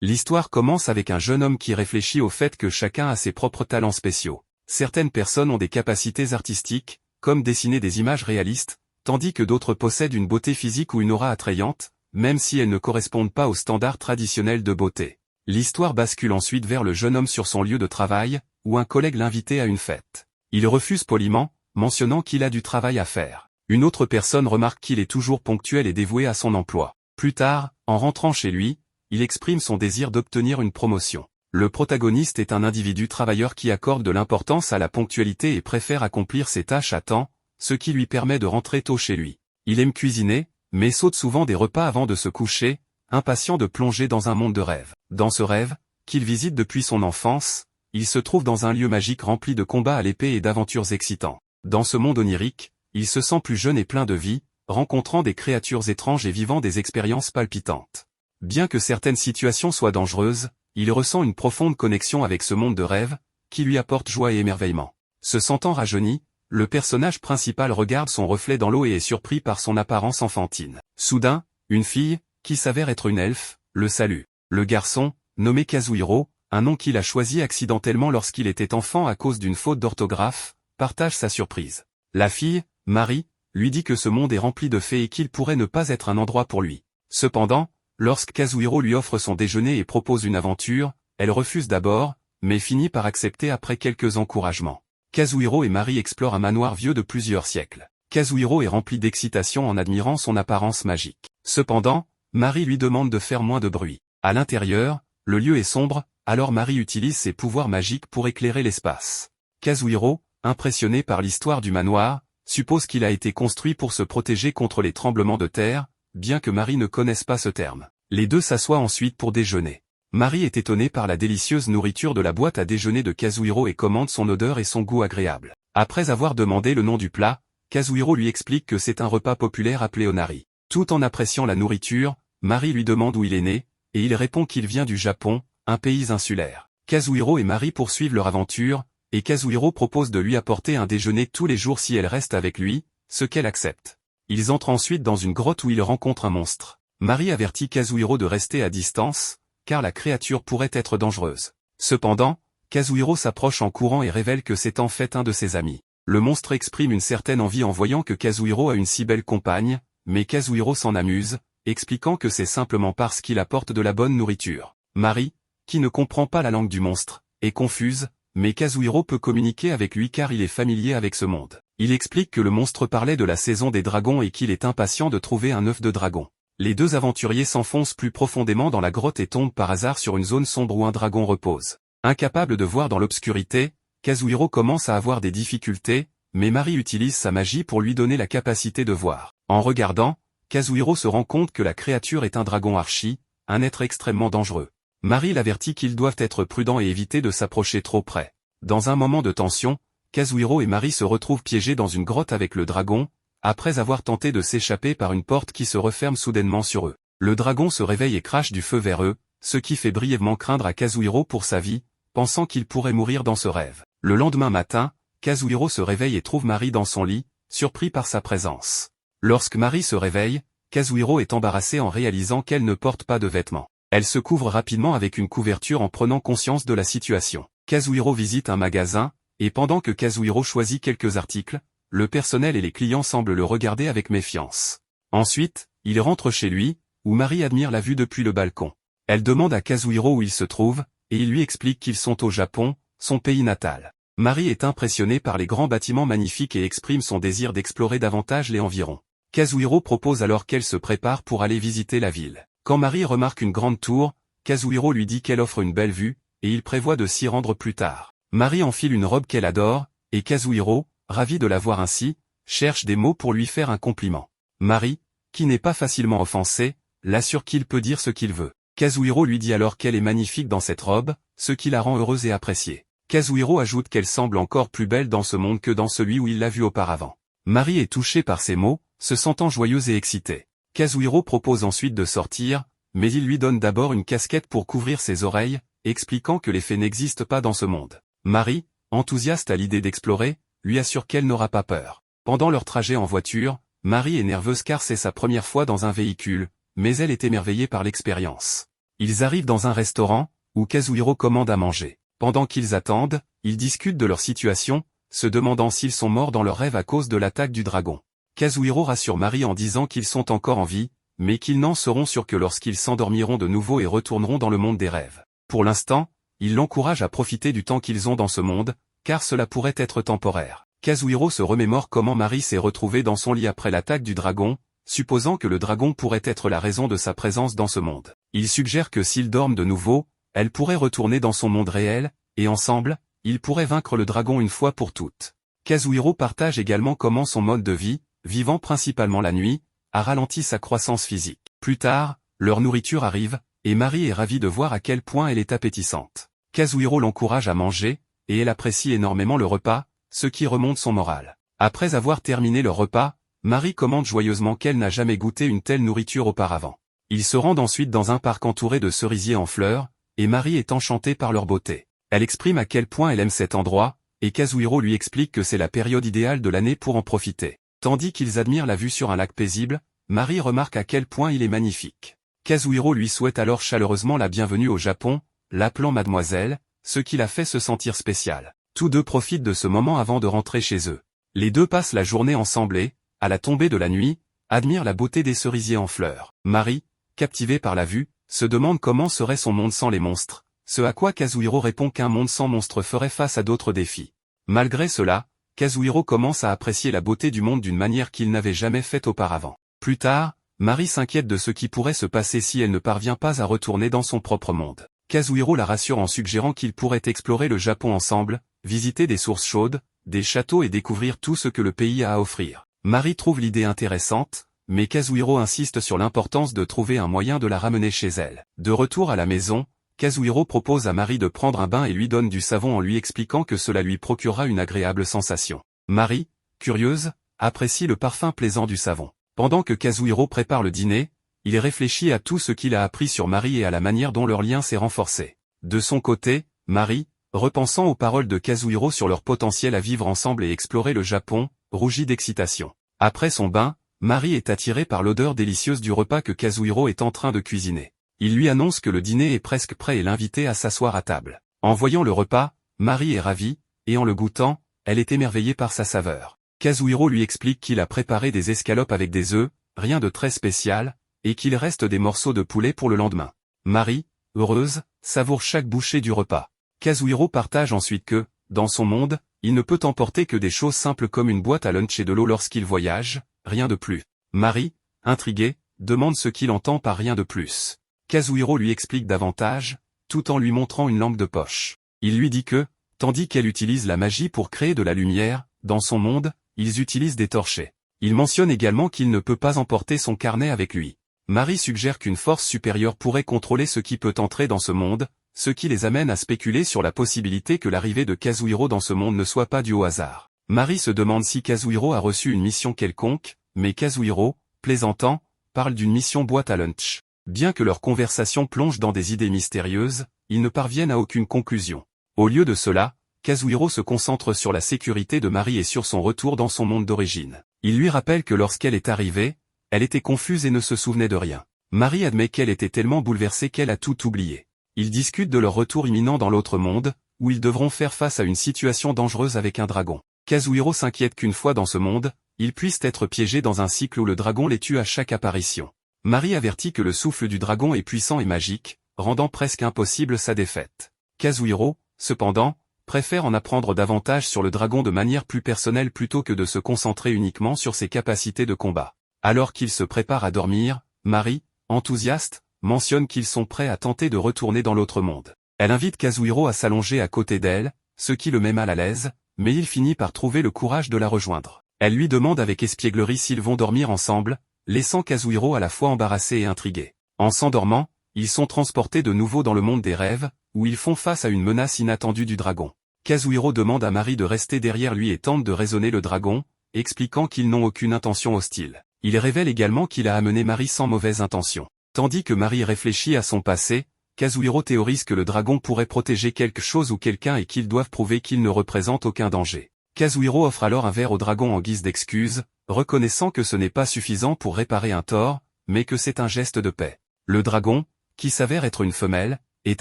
L'histoire commence avec un jeune homme qui réfléchit au fait que chacun a ses propres talents spéciaux. Certaines personnes ont des capacités artistiques, comme dessiner des images réalistes, tandis que d'autres possèdent une beauté physique ou une aura attrayante, même si elles ne correspondent pas aux standards traditionnels de beauté. L'histoire bascule ensuite vers le jeune homme sur son lieu de travail, où un collègue l'invitait à une fête. Il refuse poliment, mentionnant qu'il a du travail à faire. Une autre personne remarque qu'il est toujours ponctuel et dévoué à son emploi. Plus tard, en rentrant chez lui, il exprime son désir d'obtenir une promotion. Le protagoniste est un individu travailleur qui accorde de l'importance à la ponctualité et préfère accomplir ses tâches à temps, ce qui lui permet de rentrer tôt chez lui. Il aime cuisiner, mais saute souvent des repas avant de se coucher, impatient de plonger dans un monde de rêve. Dans ce rêve, qu'il visite depuis son enfance, il se trouve dans un lieu magique rempli de combats à l'épée et d'aventures excitants. Dans ce monde onirique, il se sent plus jeune et plein de vie, rencontrant des créatures étranges et vivant des expériences palpitantes. Bien que certaines situations soient dangereuses, il ressent une profonde connexion avec ce monde de rêve, qui lui apporte joie et émerveillement. Se sentant rajeuni, le personnage principal regarde son reflet dans l'eau et est surpris par son apparence enfantine. Soudain, une fille, qui s'avère être une elfe, le salue. Le garçon, nommé Kazuhiro, un nom qu'il a choisi accidentellement lorsqu'il était enfant à cause d'une faute d'orthographe, partage sa surprise. La fille, Marie, lui dit que ce monde est rempli de fées et qu'il pourrait ne pas être un endroit pour lui. Cependant, lorsque Kazuhiro lui offre son déjeuner et propose une aventure, elle refuse d'abord, mais finit par accepter après quelques encouragements. Kazuhiro et Marie explorent un manoir vieux de plusieurs siècles. Kazuhiro est rempli d'excitation en admirant son apparence magique. Cependant, Marie lui demande de faire moins de bruit. À l'intérieur, le lieu est sombre, alors Marie utilise ses pouvoirs magiques pour éclairer l'espace. Kazuhiro, impressionné par l'histoire du manoir, suppose qu'il a été construit pour se protéger contre les tremblements de terre, bien que Marie ne connaisse pas ce terme. Les deux s'assoient ensuite pour déjeuner. Marie est étonnée par la délicieuse nourriture de la boîte à déjeuner de Kazuhiro et commande son odeur et son goût agréable. Après avoir demandé le nom du plat, Kazuhiro lui explique que c'est un repas populaire appelé onari. Tout en appréciant la nourriture, Marie lui demande où il est né, et il répond qu'il vient du Japon, un pays insulaire. Kazuhiro et Marie poursuivent leur aventure, et Kazuhiro propose de lui apporter un déjeuner tous les jours si elle reste avec lui, ce qu'elle accepte. Ils entrent ensuite dans une grotte où ils rencontrent un monstre. Marie avertit Kazuhiro de rester à distance, car la créature pourrait être dangereuse. Cependant, Kazuhiro s'approche en courant et révèle que c'est en fait un de ses amis. Le monstre exprime une certaine envie en voyant que Kazuhiro a une si belle compagne, mais Kazuhiro s'en amuse, expliquant que c'est simplement parce qu'il apporte de la bonne nourriture. Marie, qui ne comprend pas la langue du monstre, est confuse, mais Kazuhiro peut communiquer avec lui car il est familier avec ce monde. Il explique que le monstre parlait de la saison des dragons et qu'il est impatient de trouver un œuf de dragon. Les deux aventuriers s'enfoncent plus profondément dans la grotte et tombent par hasard sur une zone sombre où un dragon repose. Incapable de voir dans l'obscurité, Kazuhiro commence à avoir des difficultés, mais Marie utilise sa magie pour lui donner la capacité de voir. En regardant, Kazuhiro se rend compte que la créature est un dragon archi, un être extrêmement dangereux. Marie l'avertit qu'ils doivent être prudents et éviter de s'approcher trop près. Dans un moment de tension, Kazuhiro et Marie se retrouvent piégés dans une grotte avec le dragon, après avoir tenté de s'échapper par une porte qui se referme soudainement sur eux. Le dragon se réveille et crache du feu vers eux, ce qui fait brièvement craindre à Kazuhiro pour sa vie, pensant qu'il pourrait mourir dans ce rêve. Le lendemain matin, Kazuhiro se réveille et trouve Marie dans son lit, surpris par sa présence. Lorsque Marie se réveille, Kazuhiro est embarrassé en réalisant qu'elle ne porte pas de vêtements. Elle se couvre rapidement avec une couverture en prenant conscience de la situation. Kazuhiro visite un magasin, et pendant que Kazuhiro choisit quelques articles, le personnel et les clients semblent le regarder avec méfiance. Ensuite, il rentre chez lui, où Marie admire la vue depuis le balcon. Elle demande à Kazuhiro où il se trouve, et il lui explique qu'ils sont au Japon, son pays natal. Marie est impressionnée par les grands bâtiments magnifiques et exprime son désir d'explorer davantage les environs. Kazuhiro propose alors qu'elle se prépare pour aller visiter la ville. Quand Marie remarque une grande tour, Kazuhiro lui dit qu'elle offre une belle vue, et il prévoit de s'y rendre plus tard. Marie enfile une robe qu'elle adore, et Kazuhiro, ravi de la voir ainsi, cherche des mots pour lui faire un compliment. Marie, qui n'est pas facilement offensée, l'assure qu'il peut dire ce qu'il veut. Kazuhiro lui dit alors qu'elle est magnifique dans cette robe, ce qui la rend heureuse et appréciée. Kazuhiro ajoute qu'elle semble encore plus belle dans ce monde que dans celui où il l'a vue auparavant. Marie est touchée par ces mots, se sentant joyeuse et excitée. Kazuhiro propose ensuite de sortir, mais il lui donne d'abord une casquette pour couvrir ses oreilles, expliquant que les fées n'existent pas dans ce monde. Marie, enthousiaste à l'idée d'explorer, lui assure qu'elle n'aura pas peur. Pendant leur trajet en voiture, Marie est nerveuse car c'est sa première fois dans un véhicule, mais elle est émerveillée par l'expérience. Ils arrivent dans un restaurant, où Kazuhiro commande à manger. Pendant qu'ils attendent, ils discutent de leur situation, se demandant s'ils sont morts dans leur rêve à cause de l'attaque du dragon. Kazuhiro rassure Mari en disant qu'ils sont encore en vie, mais qu'ils n'en seront sûrs que lorsqu'ils s'endormiront de nouveau et retourneront dans le monde des rêves. Pour l'instant, il l'encourage à profiter du temps qu'ils ont dans ce monde, car cela pourrait être temporaire. Kazuhiro se remémore comment Mari s'est retrouvée dans son lit après l'attaque du dragon, supposant que le dragon pourrait être la raison de sa présence dans ce monde. Il suggère que s'ils dorment de nouveau, elle pourrait retourner dans son monde réel, et ensemble, ils pourraient vaincre le dragon une fois pour toutes. Kazuhiro partage également comment son mode de vie, vivant principalement la nuit, a ralenti sa croissance physique. Plus tard, leur nourriture arrive, et Mari est ravie de voir à quel point elle est appétissante. Kazuhiro l'encourage à manger, et elle apprécie énormément le repas, ce qui remonte son moral. Après avoir terminé leur repas, Mari commente joyeusement qu'elle n'a jamais goûté une telle nourriture auparavant. Ils se rendent ensuite dans un parc entouré de cerisiers en fleurs, et Mari est enchantée par leur beauté. Elle exprime à quel point elle aime cet endroit, et Kazuhiro lui explique que c'est la période idéale de l'année pour en profiter. Tandis qu'ils admirent la vue sur un lac paisible, Mari remarque à quel point il est magnifique. Kazuhiro lui souhaite alors chaleureusement la bienvenue au Japon, l'appelant mademoiselle, ce qui la fait se sentir spéciale. Tous deux profitent de ce moment avant de rentrer chez eux. Les deux passent la journée ensemble et, à la tombée de la nuit, admirent la beauté des cerisiers en fleurs. Mari, captivée par la vue, se demande comment serait son monde sans les monstres, ce à quoi Kazuhiro répond qu'un monde sans monstres ferait face à d'autres défis. Malgré cela, Kazuhiro commence à apprécier la beauté du monde d'une manière qu'il n'avait jamais faite auparavant. Plus tard, Mari s'inquiète de ce qui pourrait se passer si elle ne parvient pas à retourner dans son propre monde. Kazuhiro la rassure en suggérant qu'ils pourraient explorer le Japon ensemble, visiter des sources chaudes, des châteaux et découvrir tout ce que le pays a à offrir. Mari trouve l'idée intéressante, mais Kazuhiro insiste sur l'importance de trouver un moyen de la ramener chez elle. De retour à la maison, Kazuhiro propose à Mari de prendre un bain et lui donne du savon en lui expliquant que cela lui procurera une agréable sensation. Mari, curieuse, apprécie le parfum plaisant du savon. Pendant que Kazuhiro prépare le dîner, il réfléchit à tout ce qu'il a appris sur Mari et à la manière dont leur lien s'est renforcé. De son côté, Mari, repensant aux paroles de Kazuhiro sur leur potentiel à vivre ensemble et explorer le Japon, rougit d'excitation. Après son bain, Mari est attirée par l'odeur délicieuse du repas que Kazuhiro est en train de cuisiner. Il lui annonce que le dîner est presque prêt et l'invite à s'asseoir à table. En voyant le repas, Mari est ravie, et en le goûtant, elle est émerveillée par sa saveur. Kazuhiro lui explique qu'il a préparé des escalopes avec des œufs, rien de très spécial, et qu'il reste des morceaux de poulet pour le lendemain. Mari, heureuse, savoure chaque bouchée du repas. Kazuhiro partage ensuite que, dans son monde, il ne peut emporter que des choses simples comme une boîte à lunch et de l'eau lorsqu'il voyage, rien de plus. Mari, intriguée, demande ce qu'il entend par rien de plus. Kazuhiro lui explique davantage, tout en lui montrant une lampe de poche. Il lui dit que, tandis qu'elle utilise la magie pour créer de la lumière, dans son monde, ils utilisent des torchets. Il mentionne également qu'il ne peut pas emporter son carnet avec lui. Mari suggère qu'une force supérieure pourrait contrôler ce qui peut entrer dans ce monde, ce qui les amène à spéculer sur la possibilité que l'arrivée de Kazuhiro dans ce monde ne soit pas due au hasard. Mari se demande si Kazuhiro a reçu une mission quelconque, mais Kazuhiro, plaisantant, parle d'une mission boîte à lunch. Bien que leur conversation plonge dans des idées mystérieuses, ils ne parviennent à aucune conclusion. Au lieu de cela, Kazuhiro se concentre sur la sécurité de Mari et sur son retour dans son monde d'origine. Il lui rappelle que lorsqu'elle est arrivée, elle était confuse et ne se souvenait de rien. Mari admet qu'elle était tellement bouleversée qu'elle a tout oublié. Ils discutent de leur retour imminent dans l'autre monde, où ils devront faire face à une situation dangereuse avec un dragon. Kazuhiro s'inquiète qu'une fois dans ce monde, ils puissent être piégés dans un cycle où le dragon les tue à chaque apparition. Mari avertit que le souffle du dragon est puissant et magique, rendant presque impossible sa défaite. Kazuhiro, cependant, préfère en apprendre davantage sur le dragon de manière plus personnelle plutôt que de se concentrer uniquement sur ses capacités de combat. Alors qu'ils se préparent à dormir, Mari, enthousiaste, mentionne qu'ils sont prêts à tenter de retourner dans l'autre monde. Elle invite Kazuhiro à s'allonger à côté d'elle, ce qui le met mal à l'aise, mais il finit par trouver le courage de la rejoindre. Elle lui demande avec espièglerie s'ils vont dormir ensemble, laissant Kazuhiro à la fois embarrassé et intrigué. En s'endormant, ils sont transportés de nouveau dans le monde des rêves, où ils font face à une menace inattendue du dragon. Kazuhiro demande à Mari de rester derrière lui et tente de raisonner le dragon, expliquant qu'ils n'ont aucune intention hostile. Il révèle également qu'il a amené Mari sans mauvaise intention. Tandis que Mari réfléchit à son passé, Kazuhiro théorise que le dragon pourrait protéger quelque chose ou quelqu'un et qu'ils doivent prouver qu'il ne représente aucun danger. Kazuhiro offre alors un verre au dragon en guise d'excuse, reconnaissant que ce n'est pas suffisant pour réparer un tort, mais que c'est un geste de paix. Le dragon, qui s'avère être une femelle, est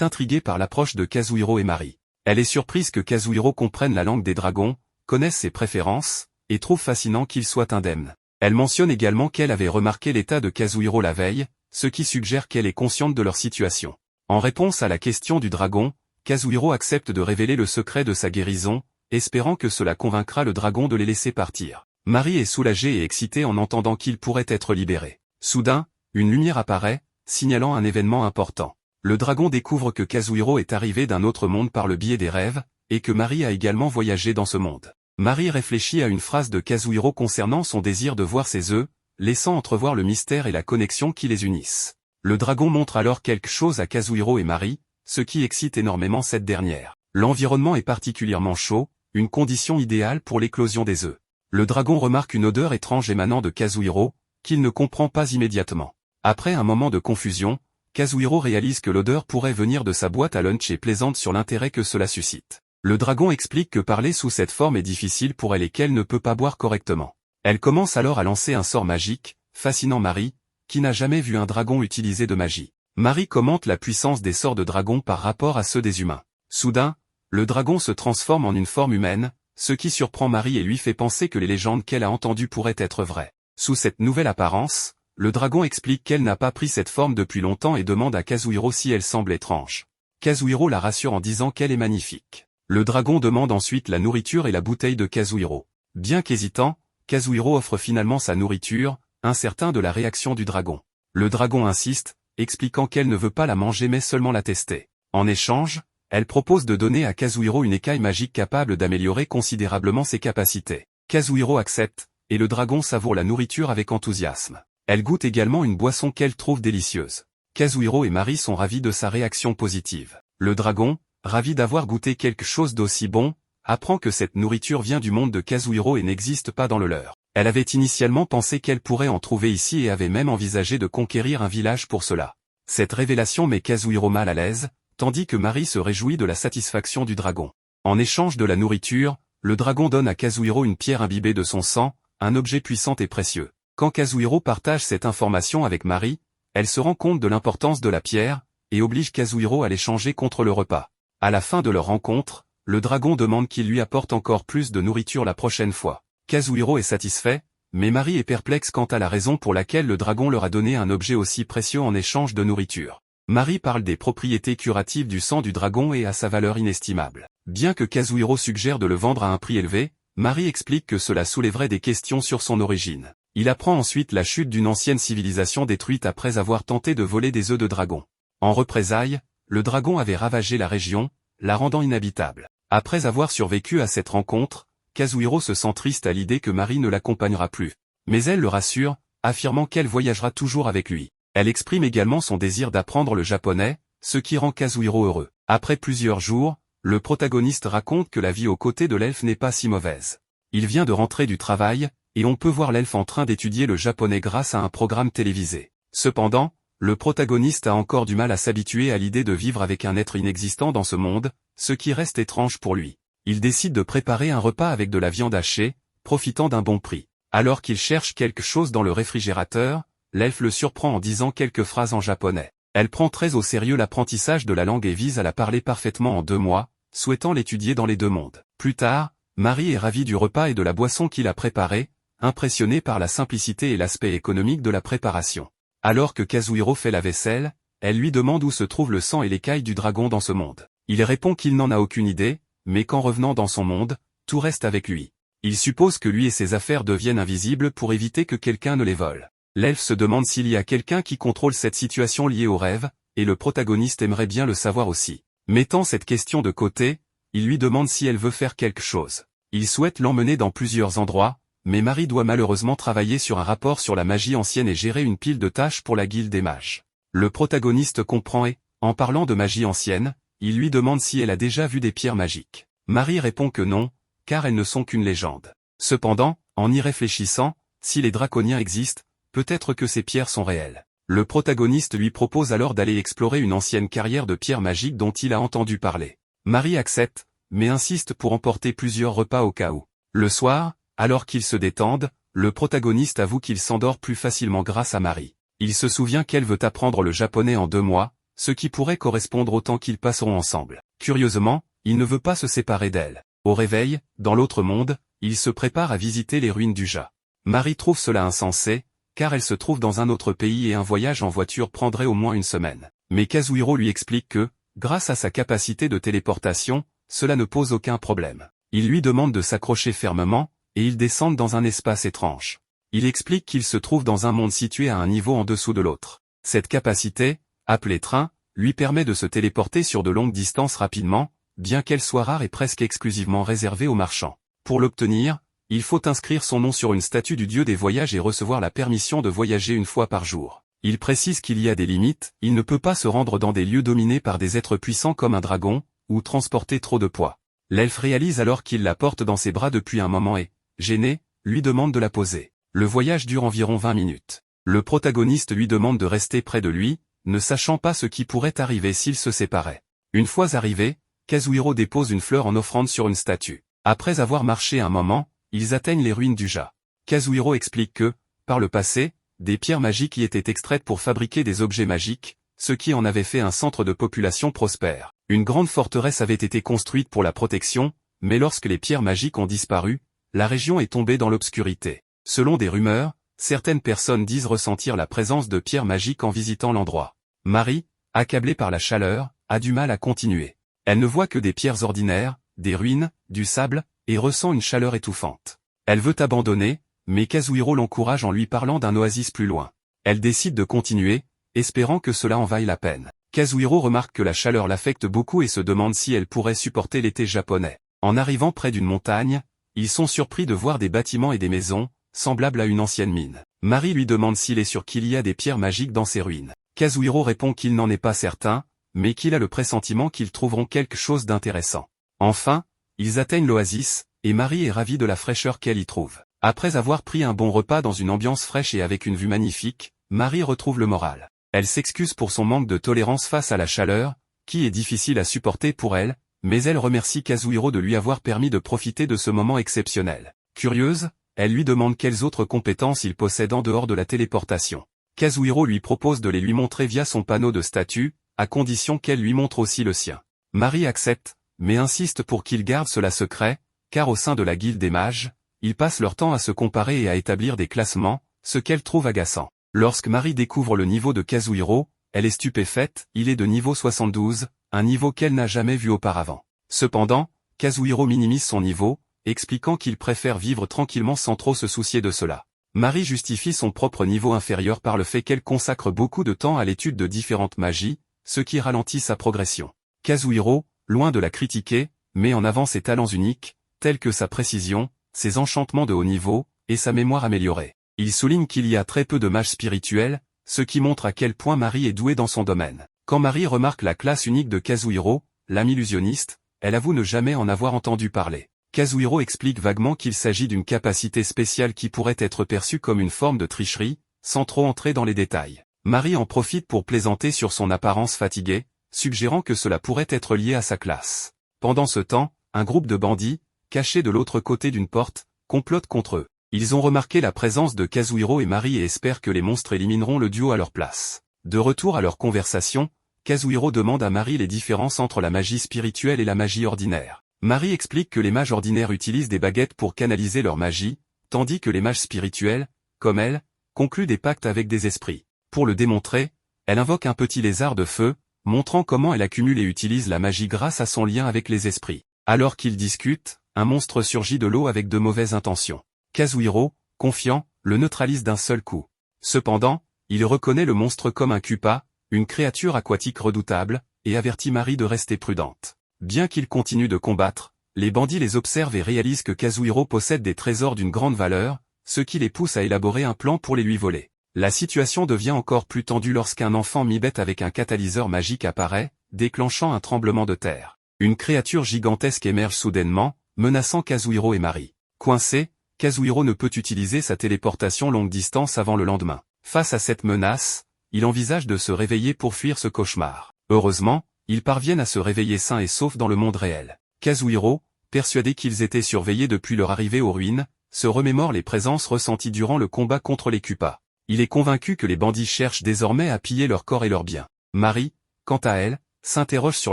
intriguée par l'approche de Kazuhiro et Mari. Elle est surprise que Kazuhiro comprenne la langue des dragons, connaisse ses préférences, et trouve fascinant qu'il soit indemne. Elle mentionne également qu'elle avait remarqué l'état de Kazuhiro la veille, ce qui suggère qu'elle est consciente de leur situation. En réponse à la question du dragon, Kazuhiro accepte de révéler le secret de sa guérison, espérant que cela convaincra le dragon de les laisser partir. Mari est soulagée et excitée en entendant qu'il pourrait être libéré. Soudain, une lumière apparaît, signalant un événement important. Le dragon découvre que Kazuhiro est arrivé d'un autre monde par le biais des rêves, et que Mari a également voyagé dans ce monde. Mari réfléchit à une phrase de Kazuhiro concernant son désir de voir ses œufs, laissant entrevoir le mystère et la connexion qui les unissent. Le dragon montre alors quelque chose à Kazuhiro et Mari, ce qui excite énormément cette dernière. L'environnement est particulièrement chaud, une condition idéale pour l'éclosion des œufs. Le dragon remarque une odeur étrange émanant de Kazuhiro, qu'il ne comprend pas immédiatement. Après un moment de confusion, Kazuhiro réalise que l'odeur pourrait venir de sa boîte à lunch et plaisante sur l'intérêt que cela suscite. Le dragon explique que parler sous cette forme est difficile pour elle et qu'elle ne peut pas boire correctement. Elle commence alors à lancer un sort magique, fascinant Mari, qui n'a jamais vu un dragon utiliser de magie. Mari commente la puissance des sorts de dragon par rapport à ceux des humains. Soudain, le dragon se transforme en une forme humaine, ce qui surprend Mari et lui fait penser que les légendes qu'elle a entendues pourraient être vraies. Sous cette nouvelle apparence, le dragon explique qu'elle n'a pas pris cette forme depuis longtemps et demande à Kazuhiro si elle semble étrange. Kazuhiro la rassure en disant qu'elle est magnifique. Le dragon demande ensuite la nourriture et la bouteille de Kazuhiro. Bien qu'hésitant, Kazuhiro offre finalement sa nourriture, incertain de la réaction du dragon. Le dragon insiste, expliquant qu'elle ne veut pas la manger mais seulement la tester. En échange, elle propose de donner à Kazuhiro une écaille magique capable d'améliorer considérablement ses capacités. Kazuhiro accepte, et le dragon savoure la nourriture avec enthousiasme. Elle goûte également une boisson qu'elle trouve délicieuse. Kazuhiro et Mari sont ravis de sa réaction positive. Le dragon, ravi d'avoir goûté quelque chose d'aussi bon, apprend que cette nourriture vient du monde de Kazuhiro et n'existe pas dans le leur. Elle avait initialement pensé qu'elle pourrait en trouver ici et avait même envisagé de conquérir un village pour cela. Cette révélation met Kazuhiro mal à l'aise, tandis que Mari se réjouit de la satisfaction du dragon. En échange de la nourriture, le dragon donne à Kazuhiro une pierre imbibée de son sang, un objet puissant et précieux. Quand Kazuhiro partage cette information avec Mari, elle se rend compte de l'importance de la pierre, et oblige Kazuhiro à l'échanger contre le repas. À la fin de leur rencontre, le dragon demande qu'il lui apporte encore plus de nourriture la prochaine fois. Kazuhiro est satisfait, mais Mari est perplexe quant à la raison pour laquelle le dragon leur a donné un objet aussi précieux en échange de nourriture. Mari parle des propriétés curatives du sang du dragon et à sa valeur inestimable. Bien que Kazuhiro suggère de le vendre à un prix élevé, Mari explique que cela soulèverait des questions sur son origine. Il apprend ensuite la chute d'une ancienne civilisation détruite après avoir tenté de voler des œufs de dragon. En représailles, le dragon avait ravagé la région, la rendant inhabitable. Après avoir survécu à cette rencontre, Kazuhiro se sent triste à l'idée que Mari ne l'accompagnera plus. Mais elle le rassure, affirmant qu'elle voyagera toujours avec lui. Elle exprime également son désir d'apprendre le japonais, ce qui rend Kazuhiro heureux. Après plusieurs jours, le protagoniste raconte que la vie aux côtés de l'elfe n'est pas si mauvaise. Il vient de rentrer du travail, et on peut voir l'elfe en train d'étudier le japonais grâce à un programme télévisé. Cependant, le protagoniste a encore du mal à s'habituer à l'idée de vivre avec un être inexistant dans ce monde, ce qui reste étrange pour lui. Il décide de préparer un repas avec de la viande hachée, profitant d'un bon prix. Alors qu'il cherche quelque chose dans le réfrigérateur, l'elfe le surprend en disant quelques phrases en japonais. Elle prend très au sérieux l'apprentissage de la langue et vise à la parler parfaitement en 2 mois, souhaitant l'étudier dans les 2 mondes. Plus tard, Mari est ravie du repas et de la boisson qu'il a préparé, impressionnée par la simplicité et l'aspect économique de la préparation. Alors que Kazuhiro fait la vaisselle, elle lui demande où se trouve le sang et l'écaille du dragon dans ce monde. Il répond qu'il n'en a aucune idée, mais qu'en revenant dans son monde, tout reste avec lui. Il suppose que lui et ses affaires deviennent invisibles pour éviter que quelqu'un ne les vole. L'elfe se demande s'il y a quelqu'un qui contrôle cette situation liée au rêve, et le protagoniste aimerait bien le savoir aussi. Mettant cette question de côté, il lui demande si elle veut faire quelque chose. Il souhaite l'emmener dans plusieurs endroits, mais Mari doit malheureusement travailler sur un rapport sur la magie ancienne et gérer une pile de tâches pour la guilde des mages. Le protagoniste comprend et, en parlant de magie ancienne, il lui demande si elle a déjà vu des pierres magiques. Mari répond que non, car elles ne sont qu'une légende. Cependant, en y réfléchissant, si les draconiens existent, peut-être que ces pierres sont réelles. Le protagoniste lui propose alors d'aller explorer une ancienne carrière de pierres magiques dont il a entendu parler. Mari accepte, mais insiste pour emporter plusieurs repas au cas où. Le soir, alors qu'ils se détendent, le protagoniste avoue qu'il s'endort plus facilement grâce à Mari. Il se souvient qu'elle veut apprendre le japonais en 2 mois, ce qui pourrait correspondre au temps qu'ils passeront ensemble. Curieusement, il ne veut pas se séparer d'elle. Au réveil, dans l'autre monde, il se prépare à visiter les ruines du Ja. Marie trouve cela insensé, car elle se trouve dans un autre pays et un voyage en voiture prendrait au moins une semaine. Mais Kazuhiro lui explique que, grâce à sa capacité de téléportation, cela ne pose aucun problème. Il lui demande de s'accrocher fermement, et ils descendent dans un espace étrange. Il explique qu'il se trouve dans un monde situé à un niveau en dessous de l'autre. Cette capacité, appelée train, lui permet de se téléporter sur de longues distances rapidement, bien qu'elle soit rare et presque exclusivement réservée aux marchands. Pour l'obtenir, il faut inscrire son nom sur une statue du dieu des voyages et recevoir la permission de voyager une fois par jour. Il précise qu'il y a des limites, il ne peut pas se rendre dans des lieux dominés par des êtres puissants comme un dragon, ou transporter trop de poids. L'elfe réalise alors qu'il la porte dans ses bras depuis un moment et, gêné, lui demande de la poser. Le voyage dure environ 20 minutes. Le protagoniste lui demande de rester près de lui, ne sachant pas ce qui pourrait arriver s'ils se séparaient. Une fois arrivé, Kazuhiro dépose une fleur en offrande sur une statue. Après avoir marché un moment, ils atteignent les ruines du Ja. Kazuhiro explique que, par le passé, des pierres magiques y étaient extraites pour fabriquer des objets magiques, ce qui en avait fait un centre de population prospère. Une grande forteresse avait été construite pour la protection, mais lorsque les pierres magiques ont disparu, la région est tombée dans l'obscurité. Selon des rumeurs, certaines personnes disent ressentir la présence de pierres magiques en visitant l'endroit. Marie, accablée par la chaleur, a du mal à continuer. Elle ne voit que des pierres ordinaires, des ruines, du sable, et ressent une chaleur étouffante. Elle veut abandonner, mais Kazuhiro l'encourage en lui parlant d'un oasis plus loin. Elle décide de continuer, espérant que cela en vaille la peine. Kazuhiro remarque que la chaleur l'affecte beaucoup et se demande si elle pourrait supporter l'été japonais. En arrivant près d'une montagne, ils sont surpris de voir des bâtiments et des maisons, semblables à une ancienne mine. Marie lui demande s'il est sûr qu'il y a des pierres magiques dans ces ruines. Kazuhiro répond qu'il n'en est pas certain, mais qu'il a le pressentiment qu'ils trouveront quelque chose d'intéressant. Enfin, ils atteignent l'oasis, et Marie est ravie de la fraîcheur qu'elle y trouve. Après avoir pris un bon repas dans une ambiance fraîche et avec une vue magnifique, Marie retrouve le moral. Elle s'excuse pour son manque de tolérance face à la chaleur, qui est difficile à supporter pour elle, mais elle remercie Kazuhiro de lui avoir permis de profiter de ce moment exceptionnel. Curieuse, elle lui demande quelles autres compétences il possède en dehors de la téléportation. Kazuhiro lui propose de les lui montrer via son panneau de statut, à condition qu'elle lui montre aussi le sien. Marie accepte, mais insiste pour qu'il garde cela secret, car au sein de la guilde des mages, ils passent leur temps à se comparer et à établir des classements, ce qu'elle trouve agaçant. Lorsque Marie découvre le niveau de Kazuhiro, elle est stupéfaite, il est de niveau 72, un niveau qu'elle n'a jamais vu auparavant. Cependant, Kazuhiro minimise son niveau, expliquant qu'il préfère vivre tranquillement sans trop se soucier de cela. Marie justifie son propre niveau inférieur par le fait qu'elle consacre beaucoup de temps à l'étude de différentes magies, ce qui ralentit sa progression. Kazuhiro, loin de la critiquer, met en avant ses talents uniques, tels que sa précision, ses enchantements de haut niveau, et sa mémoire améliorée. Il souligne qu'il y a très peu de mages spirituels, ce qui montre à quel point Marie est douée dans son domaine. Quand Marie remarque la classe unique de Kazuhiro, l'âme illusionniste, elle avoue ne jamais en avoir entendu parler. Kazuhiro explique vaguement qu'il s'agit d'une capacité spéciale qui pourrait être perçue comme une forme de tricherie, sans trop entrer dans les détails. Marie en profite pour plaisanter sur son apparence fatiguée, suggérant que cela pourrait être lié à sa classe. Pendant ce temps, un groupe de bandits, cachés de l'autre côté d'une porte, complote contre eux. Ils ont remarqué la présence de Kazuhiro et Marie et espèrent que les monstres élimineront le duo à leur place. De retour à leur conversation, Kazuhiro demande à Marie les différences entre la magie spirituelle et la magie ordinaire. Marie explique que les mages ordinaires utilisent des baguettes pour canaliser leur magie, tandis que les mages spirituels, comme elle, concluent des pactes avec des esprits. Pour le démontrer, elle invoque un petit lézard de feu, montrant comment elle accumule et utilise la magie grâce à son lien avec les esprits. Alors qu'ils discutent, un monstre surgit de l'eau avec de mauvaises intentions. Kazuhiro, confiant, le neutralise d'un seul coup. Cependant, il reconnaît le monstre comme un Kupa, une créature aquatique redoutable, et avertit Marie de rester prudente. Bien qu'ils continuent de combattre, les bandits les observent et réalisent que Kazuhiro possède des trésors d'une grande valeur, ce qui les pousse à élaborer un plan pour les lui voler. La situation devient encore plus tendue lorsqu'un enfant mi-bête avec un catalyseur magique apparaît, déclenchant un tremblement de terre. Une créature gigantesque émerge soudainement, menaçant Kazuhiro et Marie. Coincé, Kazuhiro ne peut utiliser sa téléportation longue distance avant le lendemain. Face à cette menace, il envisage de se réveiller pour fuir ce cauchemar. Heureusement, ils parviennent à se réveiller sains et saufs dans le monde réel. Kazuhiro, persuadé qu'ils étaient surveillés depuis leur arrivée aux ruines, se remémore les présences ressenties durant le combat contre les Kupas. Il est convaincu que les bandits cherchent désormais à piller leur corps et leurs biens. Marie, quant à elle, s'interroge sur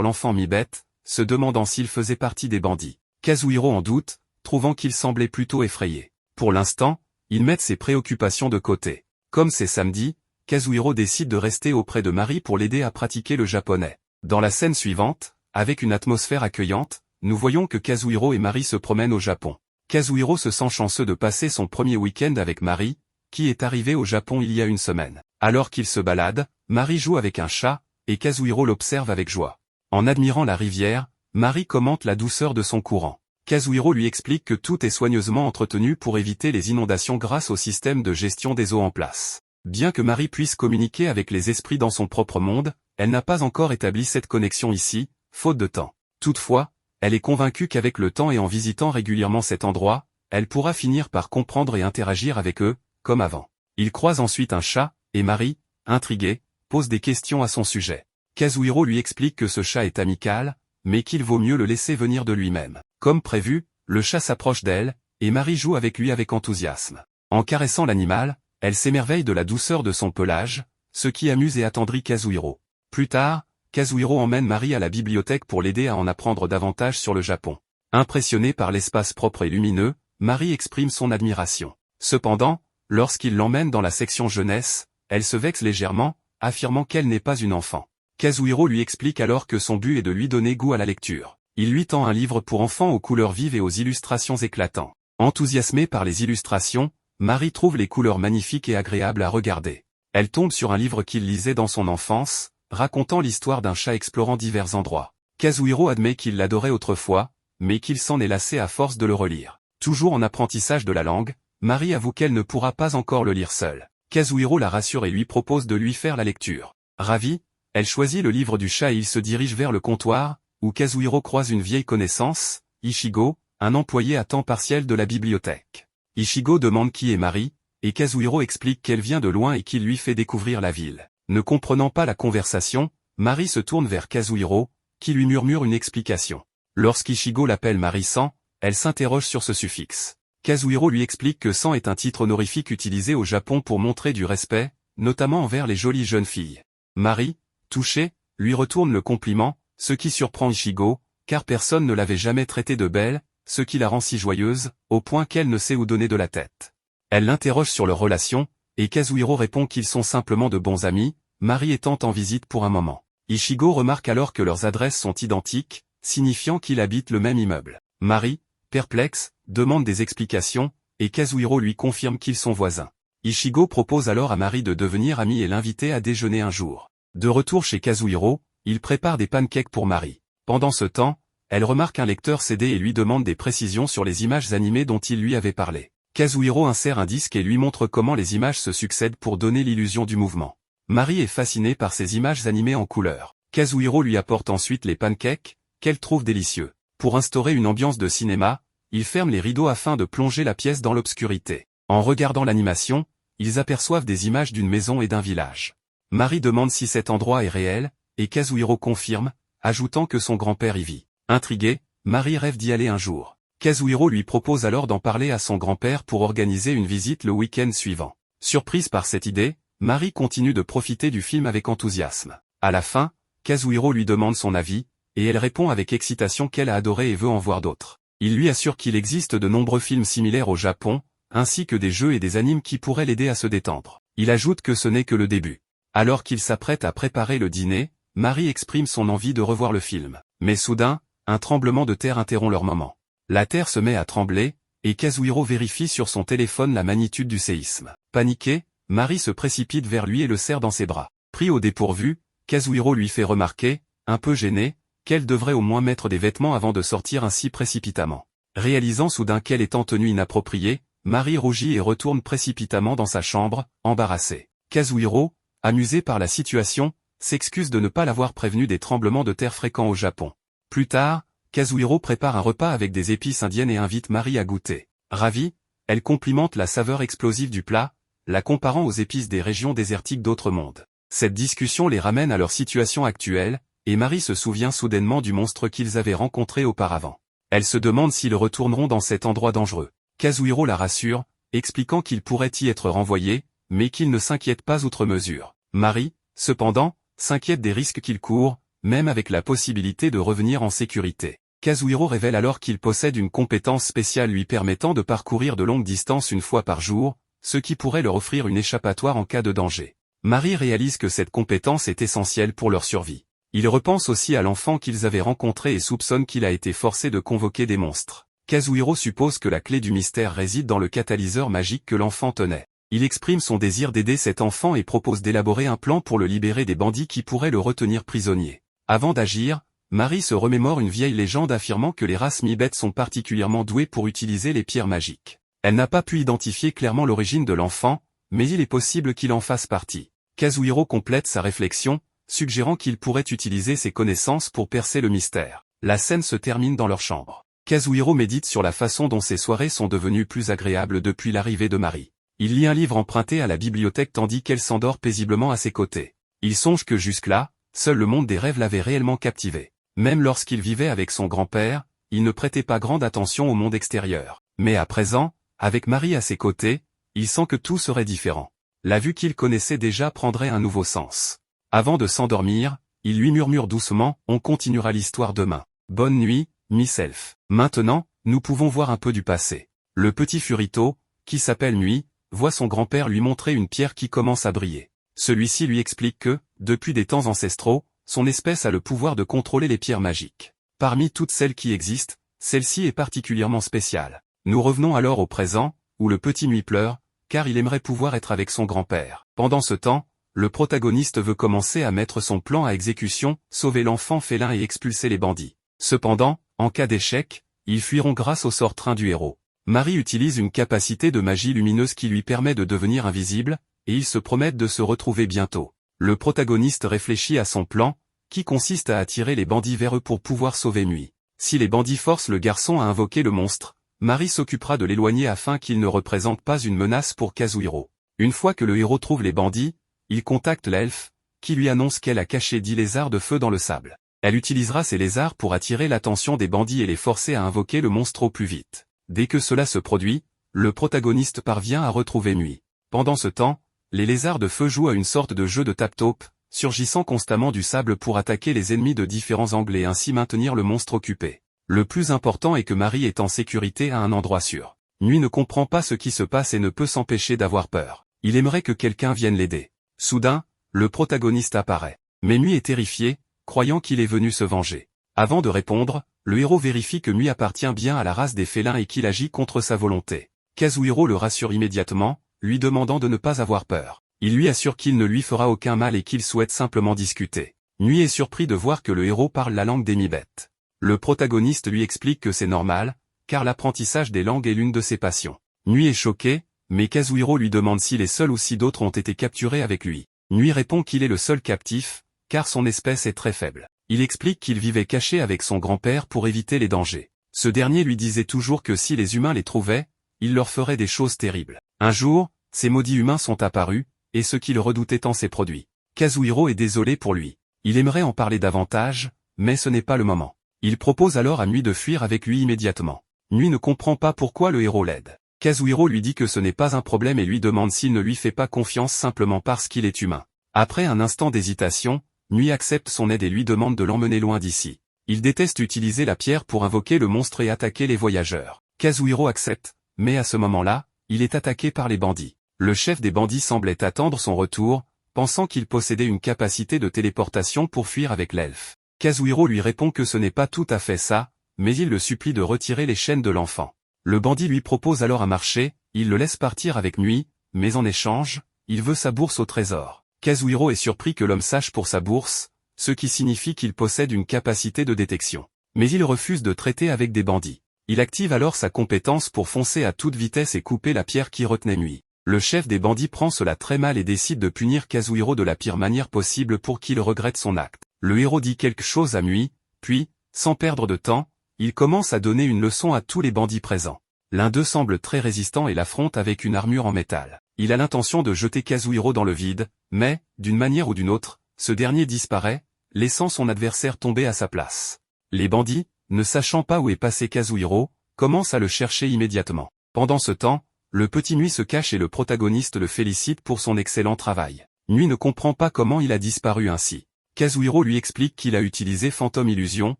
l'enfant mi-bête, se demandant s'il faisait partie des bandits. Kazuhiro en doute, trouvant qu'il semblait plutôt effrayé. Pour l'instant, il met ses préoccupations de côté. Comme c'est samedi, Kazuhiro décide de rester auprès de Mari pour l'aider à pratiquer le japonais. Dans la scène suivante, avec une atmosphère accueillante, nous voyons que Kazuhiro et Mari se promènent au Japon. Kazuhiro se sent chanceux de passer son premier week-end avec Mari, qui est arrivé au Japon il y a une semaine. Alors qu'il se balade, Mari joue avec un chat, et Kazuhiro l'observe avec joie. En admirant la rivière, Mari commente la douceur de son courant. Kazuhiro lui explique que tout est soigneusement entretenu pour éviter les inondations grâce au système de gestion des eaux en place. Bien que Mari puisse communiquer avec les esprits dans son propre monde, elle n'a pas encore établi cette connexion ici, faute de temps. Toutefois, elle est convaincue qu'avec le temps et en visitant régulièrement cet endroit, elle pourra finir par comprendre et interagir avec eux, comme avant. Il croise ensuite un chat, et Mari, intriguée, pose des questions à son sujet. Kazuhiro lui explique que ce chat est amical, mais qu'il vaut mieux le laisser venir de lui-même. Comme prévu, le chat s'approche d'elle, et Mari joue avec lui avec enthousiasme. En caressant l'animal, elle s'émerveille de la douceur de son pelage, ce qui amuse et attendrit Kazuhiro. Plus tard, Kazuhiro emmène Mari à la bibliothèque pour l'aider à en apprendre davantage sur le Japon. Impressionnée par l'espace propre et lumineux, Mari exprime son admiration. Cependant, lorsqu'il l'emmène dans la section jeunesse, elle se vexe légèrement, affirmant qu'elle n'est pas une enfant. Kazuhiro lui explique alors que son but est de lui donner goût à la lecture. Il lui tend un livre pour enfants aux couleurs vives et aux illustrations éclatantes. Enthousiasmée par les illustrations, Mari trouve les couleurs magnifiques et agréables à regarder. Elle tombe sur un livre qu'il lisait dans son enfance, racontant l'histoire d'un chat explorant divers endroits. Kazuhiro admet qu'il l'adorait autrefois, mais qu'il s'en est lassé à force de le relire. Toujours en apprentissage de la langue, Mari avoue qu'elle ne pourra pas encore le lire seule. Kazuhiro la rassure et lui propose de lui faire la lecture. Ravie, elle choisit le livre du chat et il se dirige vers le comptoir, où Kazuhiro croise une vieille connaissance, Ichigo, un employé à temps partiel de la bibliothèque. Ichigo demande qui est Mari, et Kazuhiro explique qu'elle vient de loin et qu'il lui fait découvrir la ville. Ne comprenant pas la conversation, Mari se tourne vers Kazuhiro, qui lui murmure une explication. Lorsqu'Ichigo l'appelle Mari-san, elle s'interroge sur ce suffixe. Kazuhiro lui explique que san est un titre honorifique utilisé au Japon pour montrer du respect, notamment envers les jolies jeunes filles. Mari, touchée, lui retourne le compliment, ce qui surprend Ichigo, car personne ne l'avait jamais traitée de belle, ce qui la rend si joyeuse, au point qu'elle ne sait où donner de la tête. Elle l'interroge sur leur relation, et Kazuhiro répond qu'ils sont simplement de bons amis, Mari étant en visite pour un moment. Ichigo remarque alors que leurs adresses sont identiques, signifiant qu'ils habitent le même immeuble. Mari, perplexe, demande des explications, et Kazuhiro lui confirme qu'ils sont voisins. Ichigo propose alors à Mari de devenir amie et l'inviter à déjeuner un jour. De retour chez Kazuhiro, il prépare des pancakes pour Mari. Pendant ce temps, elle remarque un lecteur CD et lui demande des précisions sur les images animées dont il lui avait parlé. Kazuhiro insère un disque et lui montre comment les images se succèdent pour donner l'illusion du mouvement. Mari est fascinée par ces images animées en couleur. Kazuhiro lui apporte ensuite les pancakes, qu'elle trouve délicieux. Pour instaurer une ambiance de cinéma, il ferme les rideaux afin de plonger la pièce dans l'obscurité. En regardant l'animation, ils aperçoivent des images d'une maison et d'un village. Mari demande si cet endroit est réel, et Kazuhiro confirme, ajoutant que son grand-père y vit. Intrigué, Mari rêve d'y aller un jour. Kazuhiro lui propose alors d'en parler à son grand-père pour organiser une visite le week-end suivant. Surprise par cette idée, Mari continue de profiter du film avec enthousiasme. À la fin, Kazuhiro lui demande son avis, et elle répond avec excitation qu'elle a adoré et veut en voir d'autres. Il lui assure qu'il existe de nombreux films similaires au Japon, ainsi que des jeux et des animes qui pourraient l'aider à se détendre. Il ajoute que ce n'est que le début. Alors qu'il s'apprête à préparer le dîner, Mari exprime son envie de revoir le film. Mais soudain, un tremblement de terre interrompt leur moment. La terre se met à trembler, et Kazuhiro vérifie sur son téléphone la magnitude du séisme. Paniqué, Mari se précipite vers lui et le serre dans ses bras. Pris au dépourvu, Kazuhiro lui fait remarquer, un peu gêné, qu'elle devrait au moins mettre des vêtements avant de sortir ainsi précipitamment. Réalisant soudain qu'elle est en tenue inappropriée, Mari rougit et retourne précipitamment dans sa chambre, embarrassée. Kazuhiro, amusé par la situation, s'excuse de ne pas l'avoir prévenu des tremblements de terre fréquents au Japon. Plus tard, Kazuhiro prépare un repas avec des épices indiennes et invite Mari à goûter. Ravie, elle complimente la saveur explosive du plat, la comparant aux épices des régions désertiques d'autres mondes. Cette discussion les ramène à leur situation actuelle, et Mari se souvient soudainement du monstre qu'ils avaient rencontré auparavant. Elle se demande s'ils retourneront dans cet endroit dangereux. Kazuhiro la rassure, expliquant qu'il pourrait y être renvoyé, mais qu'il ne s'inquiète pas outre mesure. Mari, cependant, s'inquiète des risques qu'il court, même avec la possibilité de revenir en sécurité. Kazuhiro révèle alors qu'il possède une compétence spéciale lui permettant de parcourir de longues distances une fois par jour, ce qui pourrait leur offrir une échappatoire en cas de danger. Mari réalise que cette compétence est essentielle pour leur survie. Il repense aussi à l'enfant qu'ils avaient rencontré et soupçonne qu'il a été forcé de convoquer des monstres. Kazuhiro suppose que la clé du mystère réside dans le catalyseur magique que l'enfant tenait. Il exprime son désir d'aider cet enfant et propose d'élaborer un plan pour le libérer des bandits qui pourraient le retenir prisonnier. Avant d'agir, Mari se remémore une vieille légende affirmant que les races mi-bêtes sont particulièrement douées pour utiliser les pierres magiques. Elle n'a pas pu identifier clairement l'origine de l'enfant, mais il est possible qu'il en fasse partie. Kazuhiro complète sa réflexion, suggérant qu'il pourrait utiliser ses connaissances pour percer le mystère. La scène se termine dans leur chambre. Kazuhiro médite sur la façon dont ses soirées sont devenues plus agréables depuis l'arrivée de Mari. Il lit un livre emprunté à la bibliothèque tandis qu'elle s'endort paisiblement à ses côtés. Il songe que jusque-là, seul le monde des rêves l'avait réellement captivé. Même lorsqu'il vivait avec son grand-père, il ne prêtait pas grande attention au monde extérieur. Mais à présent, avec Mari à ses côtés, il sent que tout serait différent. La vue qu'il connaissait déjà prendrait un nouveau sens. Avant de s'endormir, il lui murmure doucement « On continuera l'histoire demain. Bonne nuit, Miss Elf. Maintenant, nous pouvons voir un peu du passé. » Le petit Furito, qui s'appelle Nuit, voit son grand-père lui montrer une pierre qui commence à briller. Celui-ci lui explique que, depuis des temps ancestraux, son espèce a le pouvoir de contrôler les pierres magiques. Parmi toutes celles qui existent, celle-ci est particulièrement spéciale. Nous revenons alors au présent, où le petit Nuit pleure, car il aimerait pouvoir être avec son grand-père. Pendant ce temps, le protagoniste veut commencer à mettre son plan à exécution, sauver l'enfant félin et expulser les bandits. Cependant, en cas d'échec, ils fuiront grâce au sort train du héros. Mari utilise une capacité de magie lumineuse qui lui permet de devenir invisible, et ils se promettent de se retrouver bientôt. Le protagoniste réfléchit à son plan, qui consiste à attirer les bandits vers eux pour pouvoir sauver Nuit. Si les bandits forcent le garçon à invoquer le monstre, Mari s'occupera de l'éloigner afin qu'il ne représente pas une menace pour Kazuhiro. Une fois que le héros trouve les bandits, il contacte l'elfe, qui lui annonce qu'elle a caché 10 lézards de feu dans le sable. Elle utilisera ces lézards pour attirer l'attention des bandits et les forcer à invoquer le monstre au plus vite. Dès que cela se produit, le protagoniste parvient à retrouver Nuit. Pendant ce temps, les lézards de feu jouent à une sorte de jeu de tap-taupe, surgissant constamment du sable pour attaquer les ennemis de différents angles et ainsi maintenir le monstre occupé. Le plus important est que Mari est en sécurité à un endroit sûr. Nuit ne comprend pas ce qui se passe et ne peut s'empêcher d'avoir peur. Il aimerait que quelqu'un vienne l'aider. Soudain, le protagoniste apparaît. Mais Nuit est terrifié, croyant qu'il est venu se venger. Avant de répondre, le héros vérifie que Nuit appartient bien à la race des félins et qu'il agit contre sa volonté. Kazuhiro le rassure immédiatement, lui demandant de ne pas avoir peur. Il lui assure qu'il ne lui fera aucun mal et qu'il souhaite simplement discuter. Nuit est surpris de voir que le héros parle la langue des mi-bêtes. Le protagoniste lui explique que c'est normal, car l'apprentissage des langues est l'une de ses passions. Nuit est choqué, mais Kazuhiro lui demande s'il est seul ou si d'autres ont été capturés avec lui. Nuit répond qu'il est le seul captif, car son espèce est très faible. Il explique qu'il vivait caché avec son grand-père pour éviter les dangers. Ce dernier lui disait toujours que si les humains les trouvaient, il leur ferait des choses terribles. Un jour, ces maudits humains sont apparus, et ce qu'il redoutait tant s'est produit. Kazuhiro est désolé pour lui. Il aimerait en parler davantage, mais ce n'est pas le moment. Il propose alors à Nuit de fuir avec lui immédiatement. Nuit ne comprend pas pourquoi le héros l'aide. Kazuhiro lui dit que ce n'est pas un problème et lui demande s'il ne lui fait pas confiance simplement parce qu'il est humain. Après un instant d'hésitation, Nuit accepte son aide et lui demande de l'emmener loin d'ici. Il déteste utiliser la pierre pour invoquer le monstre et attaquer les voyageurs. Kazuhiro accepte, mais à ce moment-là, il est attaqué par les bandits. Le chef des bandits semblait attendre son retour, pensant qu'il possédait une capacité de téléportation pour fuir avec l'elfe. Kazuhiro lui répond que ce n'est pas tout à fait ça, mais il le supplie de retirer les chaînes de l'enfant. Le bandit lui propose alors un marché, il le laisse partir avec Nuit, mais en échange, il veut sa bourse au trésor. Kazuhiro est surpris que l'homme sache pour sa bourse, ce qui signifie qu'il possède une capacité de détection. Mais il refuse de traiter avec des bandits. Il active alors sa compétence pour foncer à toute vitesse et couper la pierre qui retenait Nuit. Le chef des bandits prend cela très mal et décide de punir Kazuhiro de la pire manière possible pour qu'il regrette son acte. Le héros dit quelque chose à Nuit, puis, sans perdre de temps, il commence à donner une leçon à tous les bandits présents. L'un d'eux semble très résistant et l'affronte avec une armure en métal. Il a l'intention de jeter Kazuhiro dans le vide, mais, d'une manière ou d'une autre, ce dernier disparaît, laissant son adversaire tomber à sa place. Les bandits, ne sachant pas où est passé Kazuhiro, commencent à le chercher immédiatement. Pendant ce temps, le petit Nuit se cache et le protagoniste le félicite pour son excellent travail. Nuit ne comprend pas comment il a disparu ainsi. Kazuhiro lui explique qu'il a utilisé Phantom Illusion,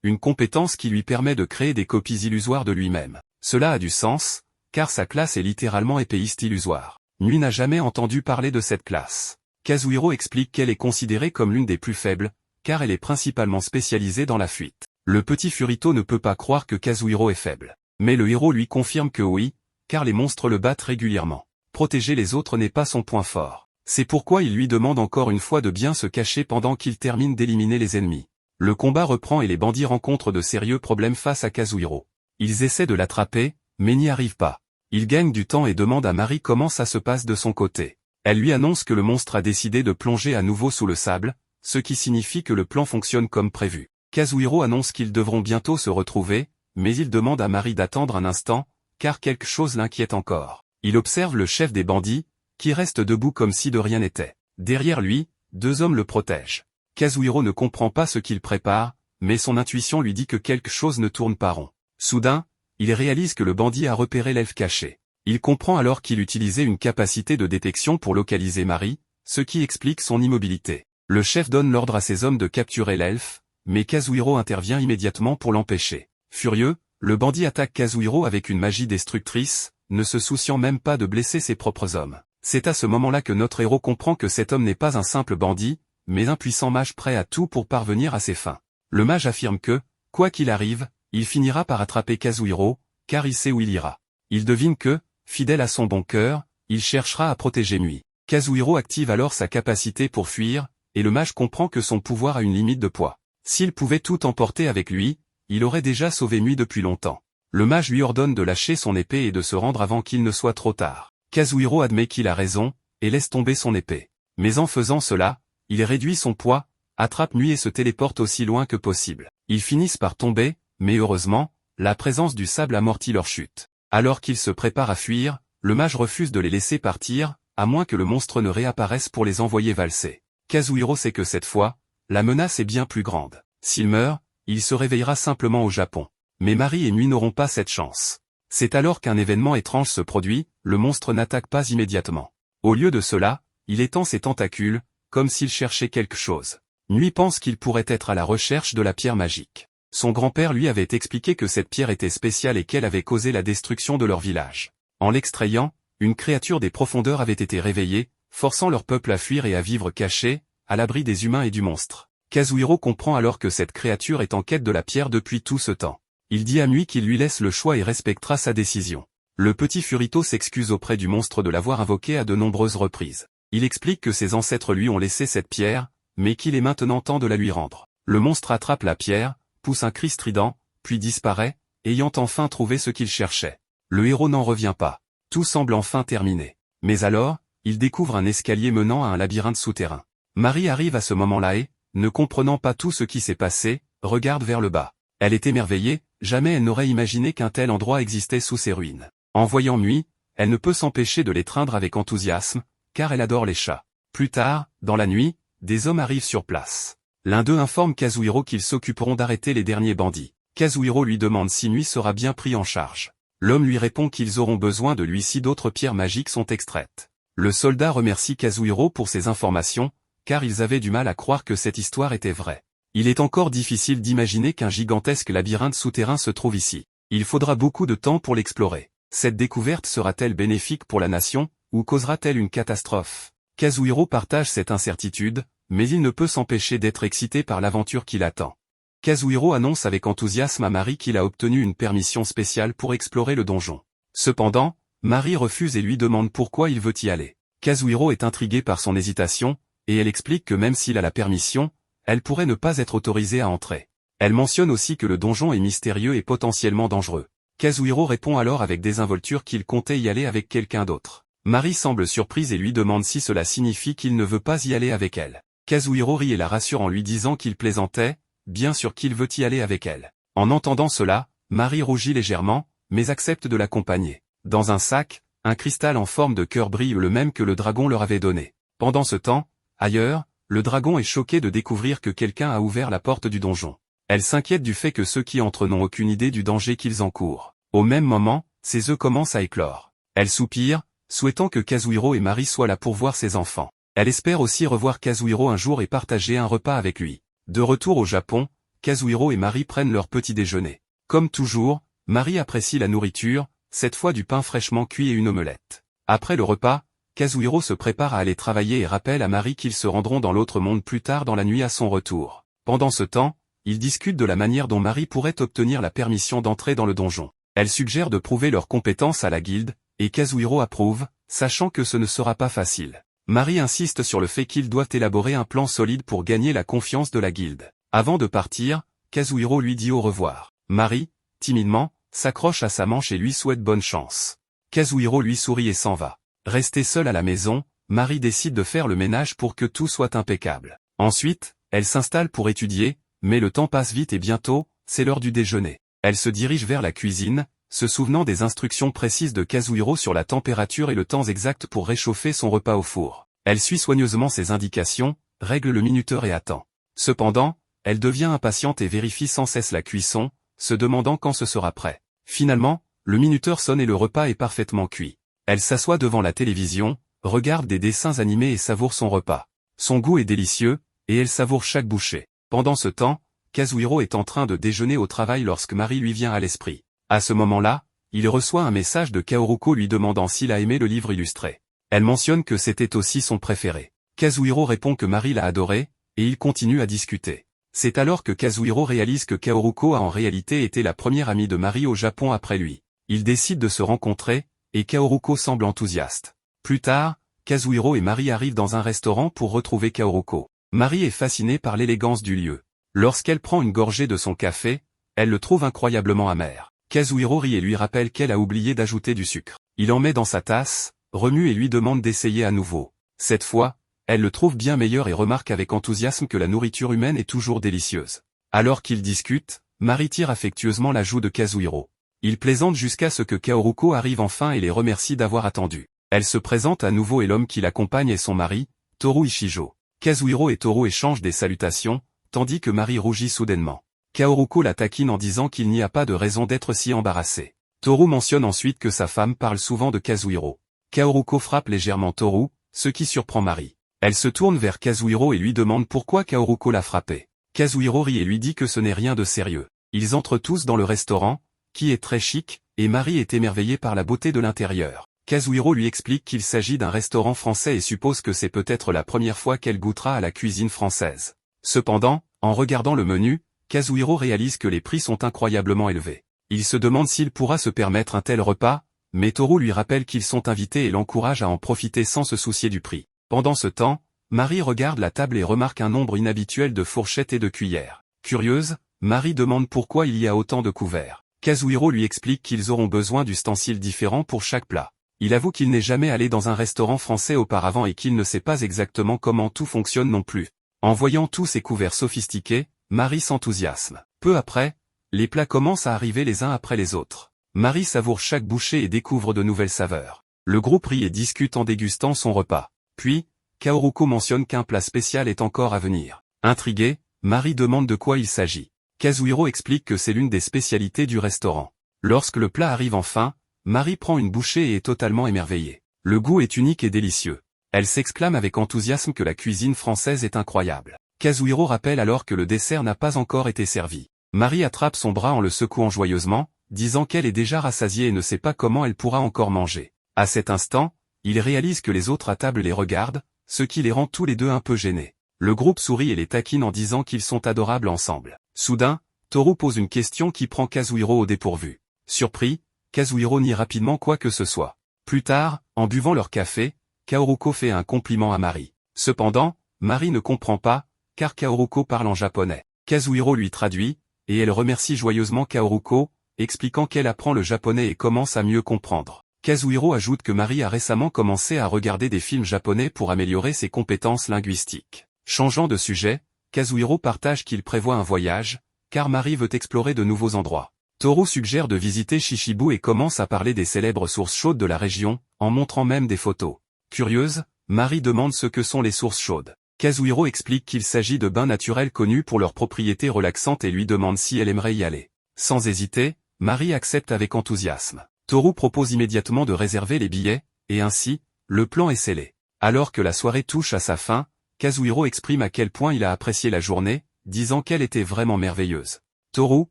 une compétence qui lui permet de créer des copies illusoires de lui-même. Cela a du sens, car sa classe est littéralement épéiste illusoire. Nui n'a jamais entendu parler de cette classe. Kazuhiro explique qu'elle est considérée comme l'une des plus faibles, car elle est principalement spécialisée dans la fuite. Le petit Furito ne peut pas croire que Kazuhiro est faible. Mais le héros lui confirme que oui, car les monstres le battent régulièrement. Protéger les autres n'est pas son point fort. C'est pourquoi il lui demande encore une fois de bien se cacher pendant qu'il termine d'éliminer les ennemis. Le combat reprend et les bandits rencontrent de sérieux problèmes face à Kazuhiro. Ils essaient de l'attraper, mais n'y arrivent pas. Il gagne du temps et demande à Mari comment ça se passe de son côté. Elle lui annonce que le monstre a décidé de plonger à nouveau sous le sable, ce qui signifie que le plan fonctionne comme prévu. Kazuhiro annonce qu'ils devront bientôt se retrouver, mais il demande à Mari d'attendre un instant, car quelque chose l'inquiète encore. Il observe le chef des bandits, qui reste debout comme si de rien n'était. Derrière lui, 2 hommes le protègent. Kazuhiro ne comprend pas ce qu'il prépare, mais son intuition lui dit que quelque chose ne tourne pas rond. Soudain, il réalise que le bandit a repéré l'elfe caché. Il comprend alors qu'il utilisait une capacité de détection pour localiser Mari, ce qui explique son immobilité. Le chef donne l'ordre à ses hommes de capturer l'elfe, mais Kazuhiro intervient immédiatement pour l'empêcher. Furieux, le bandit attaque Kazuhiro avec une magie destructrice, ne se souciant même pas de blesser ses propres hommes. C'est à ce moment-là que notre héros comprend que cet homme n'est pas un simple bandit, mais un puissant mage prêt à tout pour parvenir à ses fins. Le mage affirme que, quoi qu'il arrive, il finira par attraper Kazuhiro, car il sait où il ira. Il devine que, fidèle à son bon cœur, il cherchera à protéger Nui. Kazuhiro active alors sa capacité pour fuir, et le mage comprend que son pouvoir a une limite de poids. S'il pouvait tout emporter avec lui, il aurait déjà sauvé Nui depuis longtemps. Le mage lui ordonne de lâcher son épée et de se rendre avant qu'il ne soit trop tard. Kazuhiro admet qu'il a raison, et laisse tomber son épée. Mais en faisant cela, il réduit son poids, attrape Nui et se téléporte aussi loin que possible. Ils finissent par tomber, mais heureusement, la présence du sable amortit leur chute. Alors qu'ils se préparent à fuir, le mage refuse de les laisser partir, à moins que le monstre ne réapparaisse pour les envoyer valser. Kazuhiro sait que cette fois, la menace est bien plus grande. S'il meurt, il se réveillera simplement au Japon. Mais Mari et Nui n'auront pas cette chance. C'est alors qu'un événement étrange se produit, le monstre n'attaque pas immédiatement. Au lieu de cela, il étend ses tentacules, comme s'il cherchait quelque chose. Nui pense qu'il pourrait être à la recherche de la pierre magique. Son grand-père lui avait expliqué que cette pierre était spéciale et qu'elle avait causé la destruction de leur village. En l'extrayant, une créature des profondeurs avait été réveillée, forçant leur peuple à fuir et à vivre cachés, à l'abri des humains et du monstre. Kazuhiro comprend alors que cette créature est en quête de la pierre depuis tout ce temps. Il dit à Nui qu'il lui laisse le choix et respectera sa décision. Le petit Furito s'excuse auprès du monstre de l'avoir invoqué à de nombreuses reprises. Il explique que ses ancêtres lui ont laissé cette pierre, mais qu'il est maintenant temps de la lui rendre. Le monstre attrape la pierre, pousse un cri strident, puis disparaît, ayant enfin trouvé ce qu'il cherchait. Le héros n'en revient pas. Tout semble enfin terminé. Mais alors, il découvre un escalier menant à un labyrinthe souterrain. Mari arrive à ce moment-là et, ne comprenant pas tout ce qui s'est passé, regarde vers le bas. Elle est émerveillée, jamais elle n'aurait imaginé qu'un tel endroit existait sous ces ruines. En voyant Nui, elle ne peut s'empêcher de l'étreindre avec enthousiasme, car elle adore les chats. Plus tard, dans la nuit, des hommes arrivent sur place. L'un d'eux informe Kazuhiro qu'ils s'occuperont d'arrêter les derniers bandits. Kazuhiro lui demande si Nui sera bien pris en charge. L'homme lui répond qu'ils auront besoin de lui si d'autres pierres magiques sont extraites. Le soldat remercie Kazuhiro pour ces informations, car ils avaient du mal à croire que cette histoire était vraie. Il est encore difficile d'imaginer qu'un gigantesque labyrinthe souterrain se trouve ici. Il faudra beaucoup de temps pour l'explorer. Cette découverte sera-t-elle bénéfique pour la nation, ou causera-t-elle une catastrophe? Kazuhiro partage cette incertitude, mais il ne peut s'empêcher d'être excité par l'aventure qui l'attend. Kazuhiro annonce avec enthousiasme à Mari qu'il a obtenu une permission spéciale pour explorer le donjon. Cependant, Mari refuse et lui demande pourquoi il veut y aller. Kazuhiro est intrigué par son hésitation, et elle explique que même s'il a la permission, elle pourrait ne pas être autorisée à entrer. Elle mentionne aussi que le donjon est mystérieux et potentiellement dangereux. Kazuhiro répond alors avec désinvolture qu'il comptait y aller avec quelqu'un d'autre. Mari semble surprise et lui demande si cela signifie qu'il ne veut pas y aller avec elle. Kazuhiro rit et la rassure en lui disant qu'il plaisantait, bien sûr qu'il veut y aller avec elle. En entendant cela, Mari rougit légèrement, mais accepte de l'accompagner. Dans un sac, un cristal en forme de cœur brille le même que le dragon leur avait donné. Pendant ce temps, ailleurs, le dragon est choqué de découvrir que quelqu'un a ouvert la porte du donjon. Elle s'inquiète du fait que ceux qui entrent n'ont aucune idée du danger qu'ils encourent. Au même moment, ses œufs commencent à éclore. Elle soupire, souhaitant que Kazuhiro et Mari soient là pour voir ses enfants. Elle espère aussi revoir Kazuhiro un jour et partager un repas avec lui. De retour au Japon, Kazuhiro et Mari prennent leur petit déjeuner. Comme toujours, Mari apprécie la nourriture, cette fois du pain fraîchement cuit et une omelette. Après le repas, Kazuhiro se prépare à aller travailler et rappelle à Mari qu'ils se rendront dans l'autre monde plus tard dans la nuit à son retour. Pendant ce temps, ils discutent de la manière dont Mari pourrait obtenir la permission d'entrer dans le donjon. Elle suggère de prouver leurs compétences à la guilde, et Kazuhiro approuve, sachant que ce ne sera pas facile. Mari insiste sur le fait qu'ils doivent élaborer un plan solide pour gagner la confiance de la guilde. Avant de partir, Kazuhiro lui dit au revoir. Mari, timidement, s'accroche à sa manche et lui souhaite bonne chance. Kazuhiro lui sourit et s'en va. Restée seule à la maison, Mari décide de faire le ménage pour que tout soit impeccable. Ensuite, elle s'installe pour étudier, mais le temps passe vite et bientôt, c'est l'heure du déjeuner. Elle se dirige vers la cuisine, se souvenant des instructions précises de Kazuhiro sur la température et le temps exact pour réchauffer son repas au four. Elle suit soigneusement ses indications, règle le minuteur et attend. Cependant, elle devient impatiente et vérifie sans cesse la cuisson, se demandant quand ce sera prêt. Finalement, le minuteur sonne et le repas est parfaitement cuit. Elle s'assoit devant la télévision, regarde des dessins animés et savoure son repas. Son goût est délicieux, et elle savoure chaque bouchée. Pendant ce temps, Kazuhiro est en train de déjeuner au travail lorsque Mari lui vient à l'esprit. À ce moment-là, il reçoit un message de Kaoruko lui demandant s'il a aimé le livre illustré. Elle mentionne que c'était aussi son préféré. Kazuhiro répond que Mari l'a adoré, et ils continuent à discuter. C'est alors que Kazuhiro réalise que Kaoruko a en réalité été la première amie de Mari au Japon après lui. Ils décident de se rencontrer, et Kaoruko semble enthousiaste. Plus tard, Kazuhiro et Mari arrivent dans un restaurant pour retrouver Kaoruko. Mari est fascinée par l'élégance du lieu. Lorsqu'elle prend une gorgée de son café, elle le trouve incroyablement amer. Kazuhiro rit et lui rappelle qu'elle a oublié d'ajouter du sucre. Il en met dans sa tasse, remue et lui demande d'essayer à nouveau. Cette fois, elle le trouve bien meilleur et remarque avec enthousiasme que la nourriture humaine est toujours délicieuse. Alors qu'ils discutent, Mari tire affectueusement la joue de Kazuhiro. Ils plaisantent jusqu'à ce que Kaoruko arrive enfin et les remercie d'avoir attendu. Elle se présente à nouveau et l'homme qui l'accompagne est son mari, Toru Ishijo. Kazuhiro et Toru échangent des salutations, tandis que Mari rougit soudainement. Kaoruko la taquine en disant qu'il n'y a pas de raison d'être si embarrassé. Toru mentionne ensuite que sa femme parle souvent de Kazuhiro. Kaoruko frappe légèrement Toru, ce qui surprend Mari. Elle se tourne vers Kazuhiro et lui demande pourquoi Kaoruko l'a frappé. Kazuhiro rit et lui dit que ce n'est rien de sérieux. Ils entrent tous dans le restaurant, qui est très chic, et Mari est émerveillée par la beauté de l'intérieur. Kazuhiro lui explique qu'il s'agit d'un restaurant français et suppose que c'est peut-être la première fois qu'elle goûtera à la cuisine française. Cependant, en regardant le menu, Kazuhiro réalise que les prix sont incroyablement élevés. Il se demande s'il pourra se permettre un tel repas, mais Toru lui rappelle qu'ils sont invités et l'encourage à en profiter sans se soucier du prix. Pendant ce temps, Mari regarde la table et remarque un nombre inhabituel de fourchettes et de cuillères. Curieuse, Mari demande pourquoi il y a autant de couverts. Kazuhiro lui explique qu'ils auront besoin d'ustensiles différents pour chaque plat. Il avoue qu'il n'est jamais allé dans un restaurant français auparavant et qu'il ne sait pas exactement comment tout fonctionne non plus. En voyant tous ces couverts sophistiqués, Mari s'enthousiasme. Peu après, les plats commencent à arriver les uns après les autres. Mari savoure chaque bouchée et découvre de nouvelles saveurs. Le groupe rit et discute en dégustant son repas. Puis, Kaoruko mentionne qu'un plat spécial est encore à venir. Intriguée, Mari demande de quoi il s'agit. Kazuhiro explique que c'est l'une des spécialités du restaurant. Lorsque le plat arrive enfin, Mari prend une bouchée et est totalement émerveillée. Le goût est unique et délicieux. Elle s'exclame avec enthousiasme que la cuisine française est incroyable. Kazuhiro rappelle alors que le dessert n'a pas encore été servi. Mari attrape son bras en le secouant joyeusement, disant qu'elle est déjà rassasiée et ne sait pas comment elle pourra encore manger. À cet instant, il réalise que les autres à table les regardent, ce qui les rend tous les deux un peu gênés. Le groupe sourit et les taquine en disant qu'ils sont adorables ensemble. Soudain, Toru pose une question qui prend Kazuhiro au dépourvu. Surpris, Kazuhiro nie rapidement quoi que ce soit. Plus tard, en buvant leur café, Kaoruko fait un compliment à Mari. Cependant, Mari ne comprend pas, car Kaoruko parle en japonais. Kazuhiro lui traduit, et elle remercie joyeusement Kaoruko, expliquant qu'elle apprend le japonais et commence à mieux comprendre. Kazuhiro ajoute que Mari a récemment commencé à regarder des films japonais pour améliorer ses compétences linguistiques. Changeant de sujet, Kazuhiro partage qu'il prévoit un voyage, car Mari veut explorer de nouveaux endroits. Toru suggère de visiter Shishibu et commence à parler des célèbres sources chaudes de la région, en montrant même des photos. Curieuse, Mari demande ce que sont les sources chaudes. Kazuhiro explique qu'il s'agit de bains naturels connus pour leurs propriétés relaxantes et lui demande si elle aimerait y aller. Sans hésiter, Mari accepte avec enthousiasme. Toru propose immédiatement de réserver les billets, et ainsi, le plan est scellé. Alors que la soirée touche à sa fin, Kazuhiro exprime à quel point il a apprécié la journée, disant qu'elle était vraiment merveilleuse. Toru,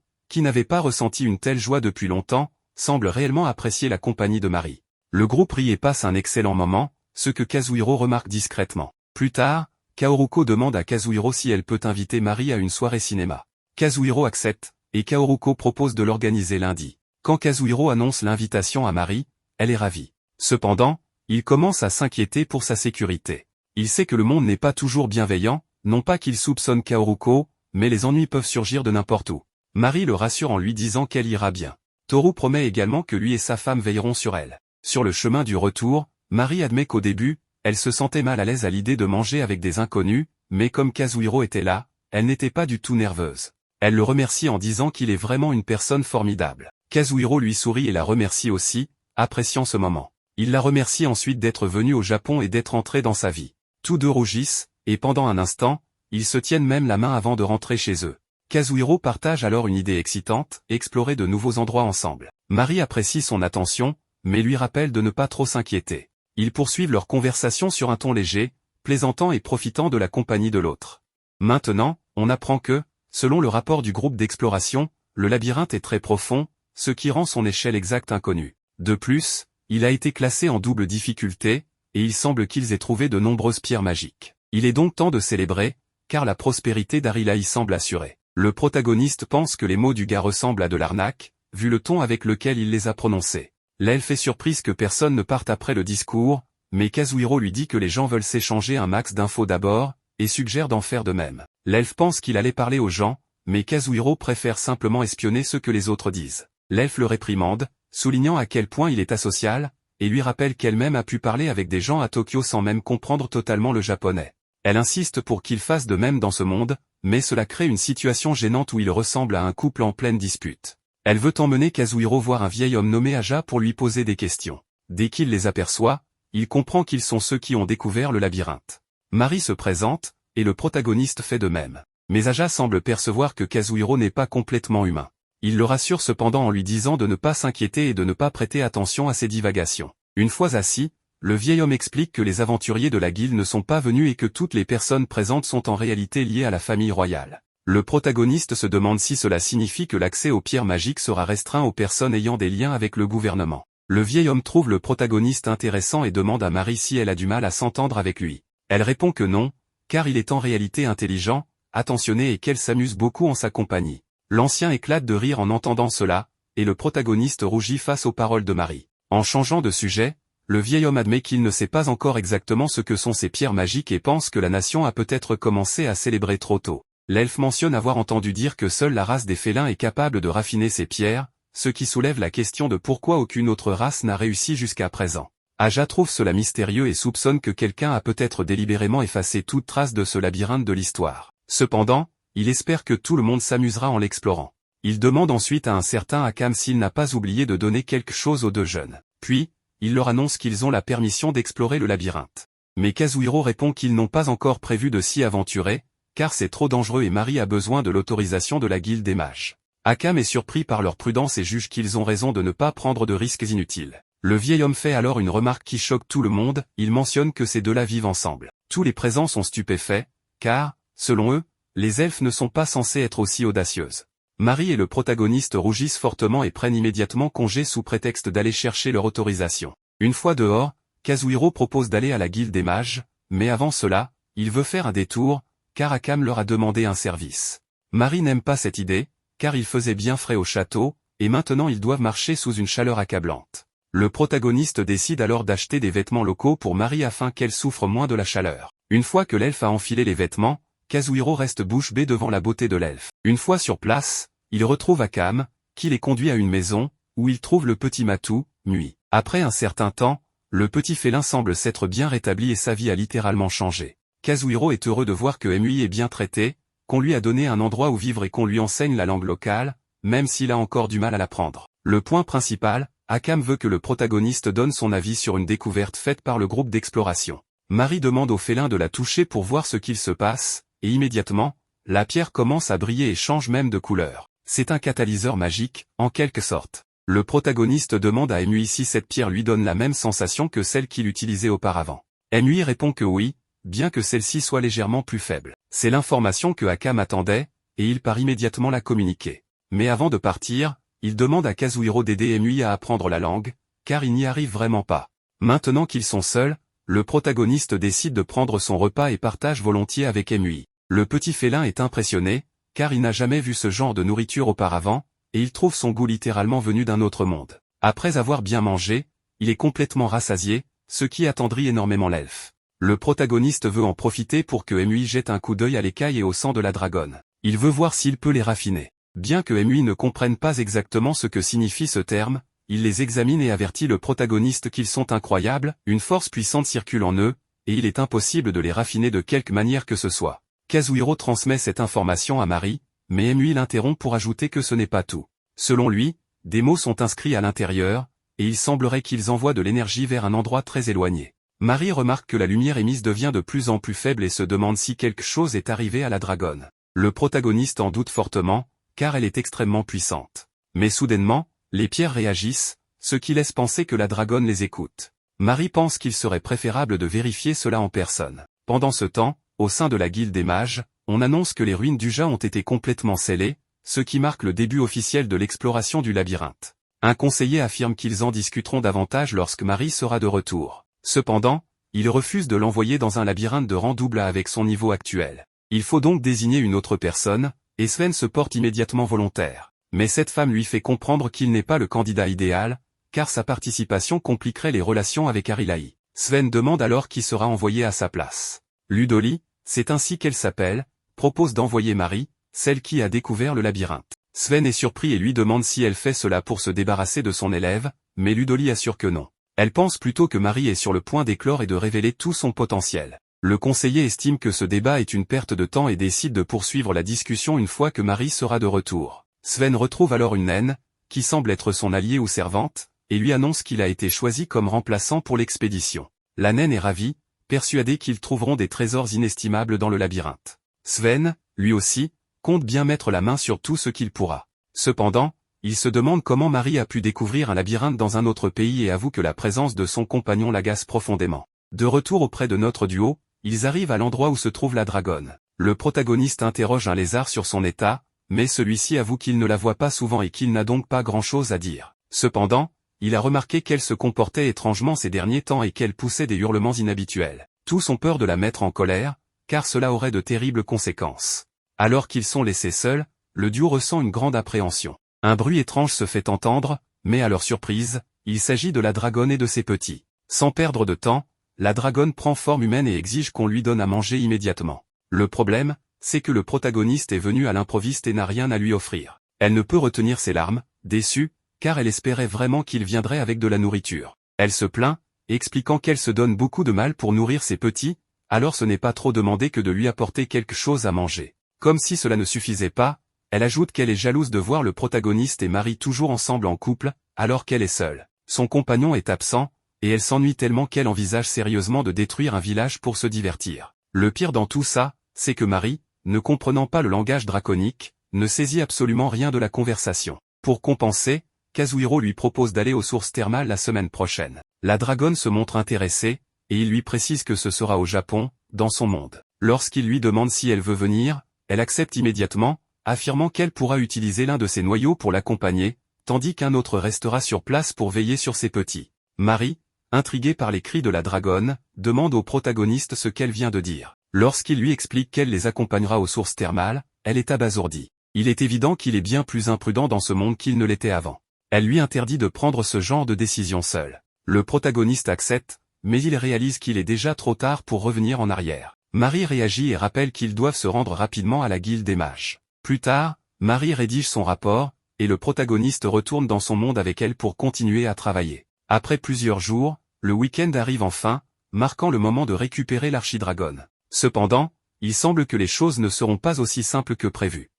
qui n'avait pas ressenti une telle joie depuis longtemps, semble réellement apprécier la compagnie de Mari. Le groupe rit et passe un excellent moment, ce que Kazuhiro remarque discrètement. Plus tard, Kaoruko demande à Kazuhiro si elle peut inviter Mari à une soirée cinéma. Kazuhiro accepte, et Kaoruko propose de l'organiser lundi. Quand Kazuhiro annonce l'invitation à Mari, elle est ravie. Cependant, il commence à s'inquiéter pour sa sécurité. Il sait que le monde n'est pas toujours bienveillant, non pas qu'il soupçonne Kaoruko, mais les ennuis peuvent surgir de n'importe où. Mari le rassure en lui disant qu'elle ira bien. Toru promet également que lui et sa femme veilleront sur elle. Sur le chemin du retour, Mari admet qu'au début, elle se sentait mal à l'aise à l'idée de manger avec des inconnus, mais comme Kazuhiro était là, elle n'était pas du tout nerveuse. Elle le remercie en disant qu'il est vraiment une personne formidable. Kazuhiro lui sourit et la remercie aussi, appréciant ce moment. Il la remercie ensuite d'être venue au Japon et d'être entrée dans sa vie. Tous deux rougissent, et pendant un instant, ils se tiennent même la main avant de rentrer chez eux. Kazuhiro partage alors une idée excitante, explorer de nouveaux endroits ensemble. Mari apprécie son attention, mais lui rappelle de ne pas trop s'inquiéter. Ils poursuivent leur conversation sur un ton léger, plaisantant et profitant de la compagnie de l'autre. Maintenant, on apprend que, selon le rapport du groupe d'exploration, le labyrinthe est très profond, ce qui rend son échelle exacte inconnue. De plus, il a été classé en double difficulté, et il semble qu'ils aient trouvé de nombreuses pierres magiques. Il est donc temps de célébrer, car la prospérité d'Arila y semble assurée. Le protagoniste pense que les mots du gars ressemblent à de l'arnaque, vu le ton avec lequel il les a prononcés. L'elfe est surprise que personne ne parte après le discours, mais Kazuhiro lui dit que les gens veulent s'échanger un max d'infos d'abord, et suggère d'en faire de même. L'elfe pense qu'il allait parler aux gens, mais Kazuhiro préfère simplement espionner ce que les autres disent. L'elfe le réprimande, soulignant à quel point il est asocial, et lui rappelle qu'elle-même a pu parler avec des gens à Tokyo sans même comprendre totalement le japonais. Elle insiste pour qu'il fasse de même dans ce monde, mais cela crée une situation gênante où il ressemble à un couple en pleine dispute. Elle veut emmener Kazuhiro voir un vieil homme nommé Aja pour lui poser des questions. Dès qu'il les aperçoit, il comprend qu'ils sont ceux qui ont découvert le labyrinthe. Mari se présente, et le protagoniste fait de même. Mais Aja semble percevoir que Kazuhiro n'est pas complètement humain. Il le rassure cependant en lui disant de ne pas s'inquiéter et de ne pas prêter attention à ses divagations. Une fois assis, le vieil homme explique que les aventuriers de la guilde ne sont pas venus et que toutes les personnes présentes sont en réalité liées à la famille royale. Le protagoniste se demande si cela signifie que l'accès aux pierres magiques sera restreint aux personnes ayant des liens avec le gouvernement. Le vieil homme trouve le protagoniste intéressant et demande à Mari si elle a du mal à s'entendre avec lui. Elle répond que non, car il est en réalité intelligent, attentionné et qu'elle s'amuse beaucoup en sa compagnie. L'ancien éclate de rire en entendant cela, et le protagoniste rougit face aux paroles de Mari. En changeant de sujet, le vieil homme admet qu'il ne sait pas encore exactement ce que sont ces pierres magiques et pense que la nation a peut-être commencé à célébrer trop tôt. L'elfe mentionne avoir entendu dire que seule la race des félins est capable de raffiner ces pierres, ce qui soulève la question de pourquoi aucune autre race n'a réussi jusqu'à présent. Aja trouve cela mystérieux et soupçonne que quelqu'un a peut-être délibérément effacé toute trace de ce labyrinthe de l'histoire. Cependant, il espère que tout le monde s'amusera en l'explorant. Il demande ensuite à un certain Akam s'il n'a pas oublié de donner quelque chose aux deux jeunes. Puis, il leur annonce qu'ils ont la permission d'explorer le labyrinthe. Mais Kazuhiro répond qu'ils n'ont pas encore prévu de s'y aventurer, car c'est trop dangereux et Mari a besoin de l'autorisation de la guilde des mages. Akam est surpris par leur prudence et juge qu'ils ont raison de ne pas prendre de risques inutiles. Le vieil homme fait alors une remarque qui choque tout le monde, il mentionne que ces deux-là vivent ensemble. Tous les présents sont stupéfaits, car, selon eux, les elfes ne sont pas censés être aussi audacieuses. Mari et le protagoniste rougissent fortement et prennent immédiatement congé sous prétexte d'aller chercher leur autorisation. Une fois dehors, Kazuhiro propose d'aller à la guilde des mages, mais avant cela, il veut faire un détour, car Akam leur a demandé un service. Mari n'aime pas cette idée, car il faisait bien frais au château, et maintenant ils doivent marcher sous une chaleur accablante. Le protagoniste décide alors d'acheter des vêtements locaux pour Mari afin qu'elle souffre moins de la chaleur. Une fois que l'elfe a enfilé les vêtements, Kazuhiro reste bouche bée devant la beauté de l'elfe. Une fois sur place, il retrouve Akam, qui les conduit à une maison, où il trouve le petit Matou, Mui. Après un certain temps, le petit félin semble s'être bien rétabli et sa vie a littéralement changé. Kazuhiro est heureux de voir que Mui est bien traité, qu'on lui a donné un endroit où vivre et qu'on lui enseigne la langue locale, même s'il a encore du mal à l'apprendre. Le point principal, Akam veut que le protagoniste donne son avis sur une découverte faite par le groupe d'exploration. Mari demande au félin de la toucher pour voir ce qu'il se passe, et immédiatement, la pierre commence à briller et change même de couleur. C'est un catalyseur magique, en quelque sorte. Le protagoniste demande à Mui si cette pierre lui donne la même sensation que celle qu'il utilisait auparavant. MUI répond que oui, bien que celle-ci soit légèrement plus faible. C'est l'information que Akam attendait, et il part immédiatement la communiquer. Mais avant de partir, il demande à Kazuhiro d'aider MUI à apprendre la langue, car il n'y arrive vraiment pas. Maintenant qu'ils sont seuls, le protagoniste décide de prendre son repas et partage volontiers avec MUI. Le petit félin est impressionné, car il n'a jamais vu ce genre de nourriture auparavant, et il trouve son goût littéralement venu d'un autre monde. Après avoir bien mangé, il est complètement rassasié, ce qui attendrit énormément l'elfe. Le protagoniste veut en profiter pour que MUI jette un coup d'œil à l'écaille et au sang de la dragonne. Il veut voir s'il peut les raffiner. Bien que MUI ne comprenne pas exactement ce que signifie ce terme, il les examine et avertit le protagoniste qu'ils sont incroyables, une force puissante circule en eux, et il est impossible de les raffiner de quelque manière que ce soit. Kazuhiro transmet cette information à Mari, mais MUI l'interrompt pour ajouter que ce n'est pas tout. Selon lui, des mots sont inscrits à l'intérieur, et il semblerait qu'ils envoient de l'énergie vers un endroit très éloigné. Mari remarque que la lumière émise devient de plus en plus faible et se demande si quelque chose est arrivé à la dragonne. Le protagoniste en doute fortement, car elle est extrêmement puissante. Mais soudainement, les pierres réagissent, ce qui laisse penser que la dragonne les écoute. Mari pense qu'il serait préférable de vérifier cela en personne. Pendant ce temps, au sein de la guilde des mages, on annonce que les ruines d'Uja ont été complètement scellées, ce qui marque le début officiel de l'exploration du labyrinthe. Un conseiller affirme qu'ils en discuteront davantage lorsque Mari sera de retour. Cependant, il refuse de l'envoyer dans un labyrinthe de rang double avec son niveau actuel. Il faut donc désigner une autre personne, et Sven se porte immédiatement volontaire. Mais cette femme lui fait comprendre qu'il n'est pas le candidat idéal, car sa participation compliquerait les relations avec Arilaï. Sven demande alors qui sera envoyé à sa place. Ludoli, c'est ainsi qu'elle s'appelle, propose d'envoyer Mari, celle qui a découvert le labyrinthe. Sven est surpris et lui demande si elle fait cela pour se débarrasser de son élève, mais Ludoli assure que non. Elle pense plutôt que Mari est sur le point d'éclore et de révéler tout son potentiel. Le conseiller estime que ce débat est une perte de temps et décide de poursuivre la discussion une fois que Mari sera de retour. Sven retrouve alors une naine, qui semble être son alliée ou servante, et lui annonce qu'il a été choisi comme remplaçant pour l'expédition. La naine est ravie, persuadée qu'ils trouveront des trésors inestimables dans le labyrinthe. Sven, lui aussi, compte bien mettre la main sur tout ce qu'il pourra. Cependant, il se demande comment Mari a pu découvrir un labyrinthe dans un autre pays et avoue que la présence de son compagnon l'agace profondément. De retour auprès de notre duo, ils arrivent à l'endroit où se trouve la dragonne. Le protagoniste interroge un lézard sur son état, mais celui-ci avoue qu'il ne la voit pas souvent et qu'il n'a donc pas grand-chose à dire. Cependant, il a remarqué qu'elle se comportait étrangement ces derniers temps et qu'elle poussait des hurlements inhabituels. Tous ont peur de la mettre en colère, car cela aurait de terribles conséquences. Alors qu'ils sont laissés seuls, le duo ressent une grande appréhension. Un bruit étrange se fait entendre, mais à leur surprise, il s'agit de la dragonne et de ses petits. Sans perdre de temps, la dragonne prend forme humaine et exige qu'on lui donne à manger immédiatement. Le problème, c'est que le protagoniste est venu à l'improviste et n'a rien à lui offrir. Elle ne peut retenir ses larmes, déçue, car elle espérait vraiment qu'il viendrait avec de la nourriture. Elle se plaint, expliquant qu'elle se donne beaucoup de mal pour nourrir ses petits, alors ce n'est pas trop demandé que de lui apporter quelque chose à manger. Comme si cela ne suffisait pas, elle ajoute qu'elle est jalouse de voir le protagoniste et Mari toujours ensemble en couple, alors qu'elle est seule. Son compagnon est absent, et elle s'ennuie tellement qu'elle envisage sérieusement de détruire un village pour se divertir. Le pire dans tout ça, c'est que Mari, ne comprenant pas le langage draconique, ne saisit absolument rien de la conversation. Pour compenser, Kazuhiro lui propose d'aller aux sources thermales la semaine prochaine. La dragonne se montre intéressée, et il lui précise que ce sera au Japon, dans son monde. Lorsqu'il lui demande si elle veut venir, elle accepte immédiatement, affirmant qu'elle pourra utiliser l'un de ses noyaux pour l'accompagner, tandis qu'un autre restera sur place pour veiller sur ses petits. Mari, intriguée par les cris de la dragonne, demande au protagoniste ce qu'elle vient de dire. Lorsqu'il lui explique qu'elle les accompagnera aux sources thermales, elle est abasourdie. Il est évident qu'il est bien plus imprudent dans ce monde qu'il ne l'était avant. Elle lui interdit de prendre ce genre de décision seul. Le protagoniste accepte, mais il réalise qu'il est déjà trop tard pour revenir en arrière. Mari réagit et rappelle qu'ils doivent se rendre rapidement à la guilde des mages. Plus tard, Mari rédige son rapport, et le protagoniste retourne dans son monde avec elle pour continuer à travailler. Après plusieurs jours, le week-end arrive enfin, marquant le moment de récupérer l'archidragonne. Cependant, il semble que les choses ne seront pas aussi simples que prévu.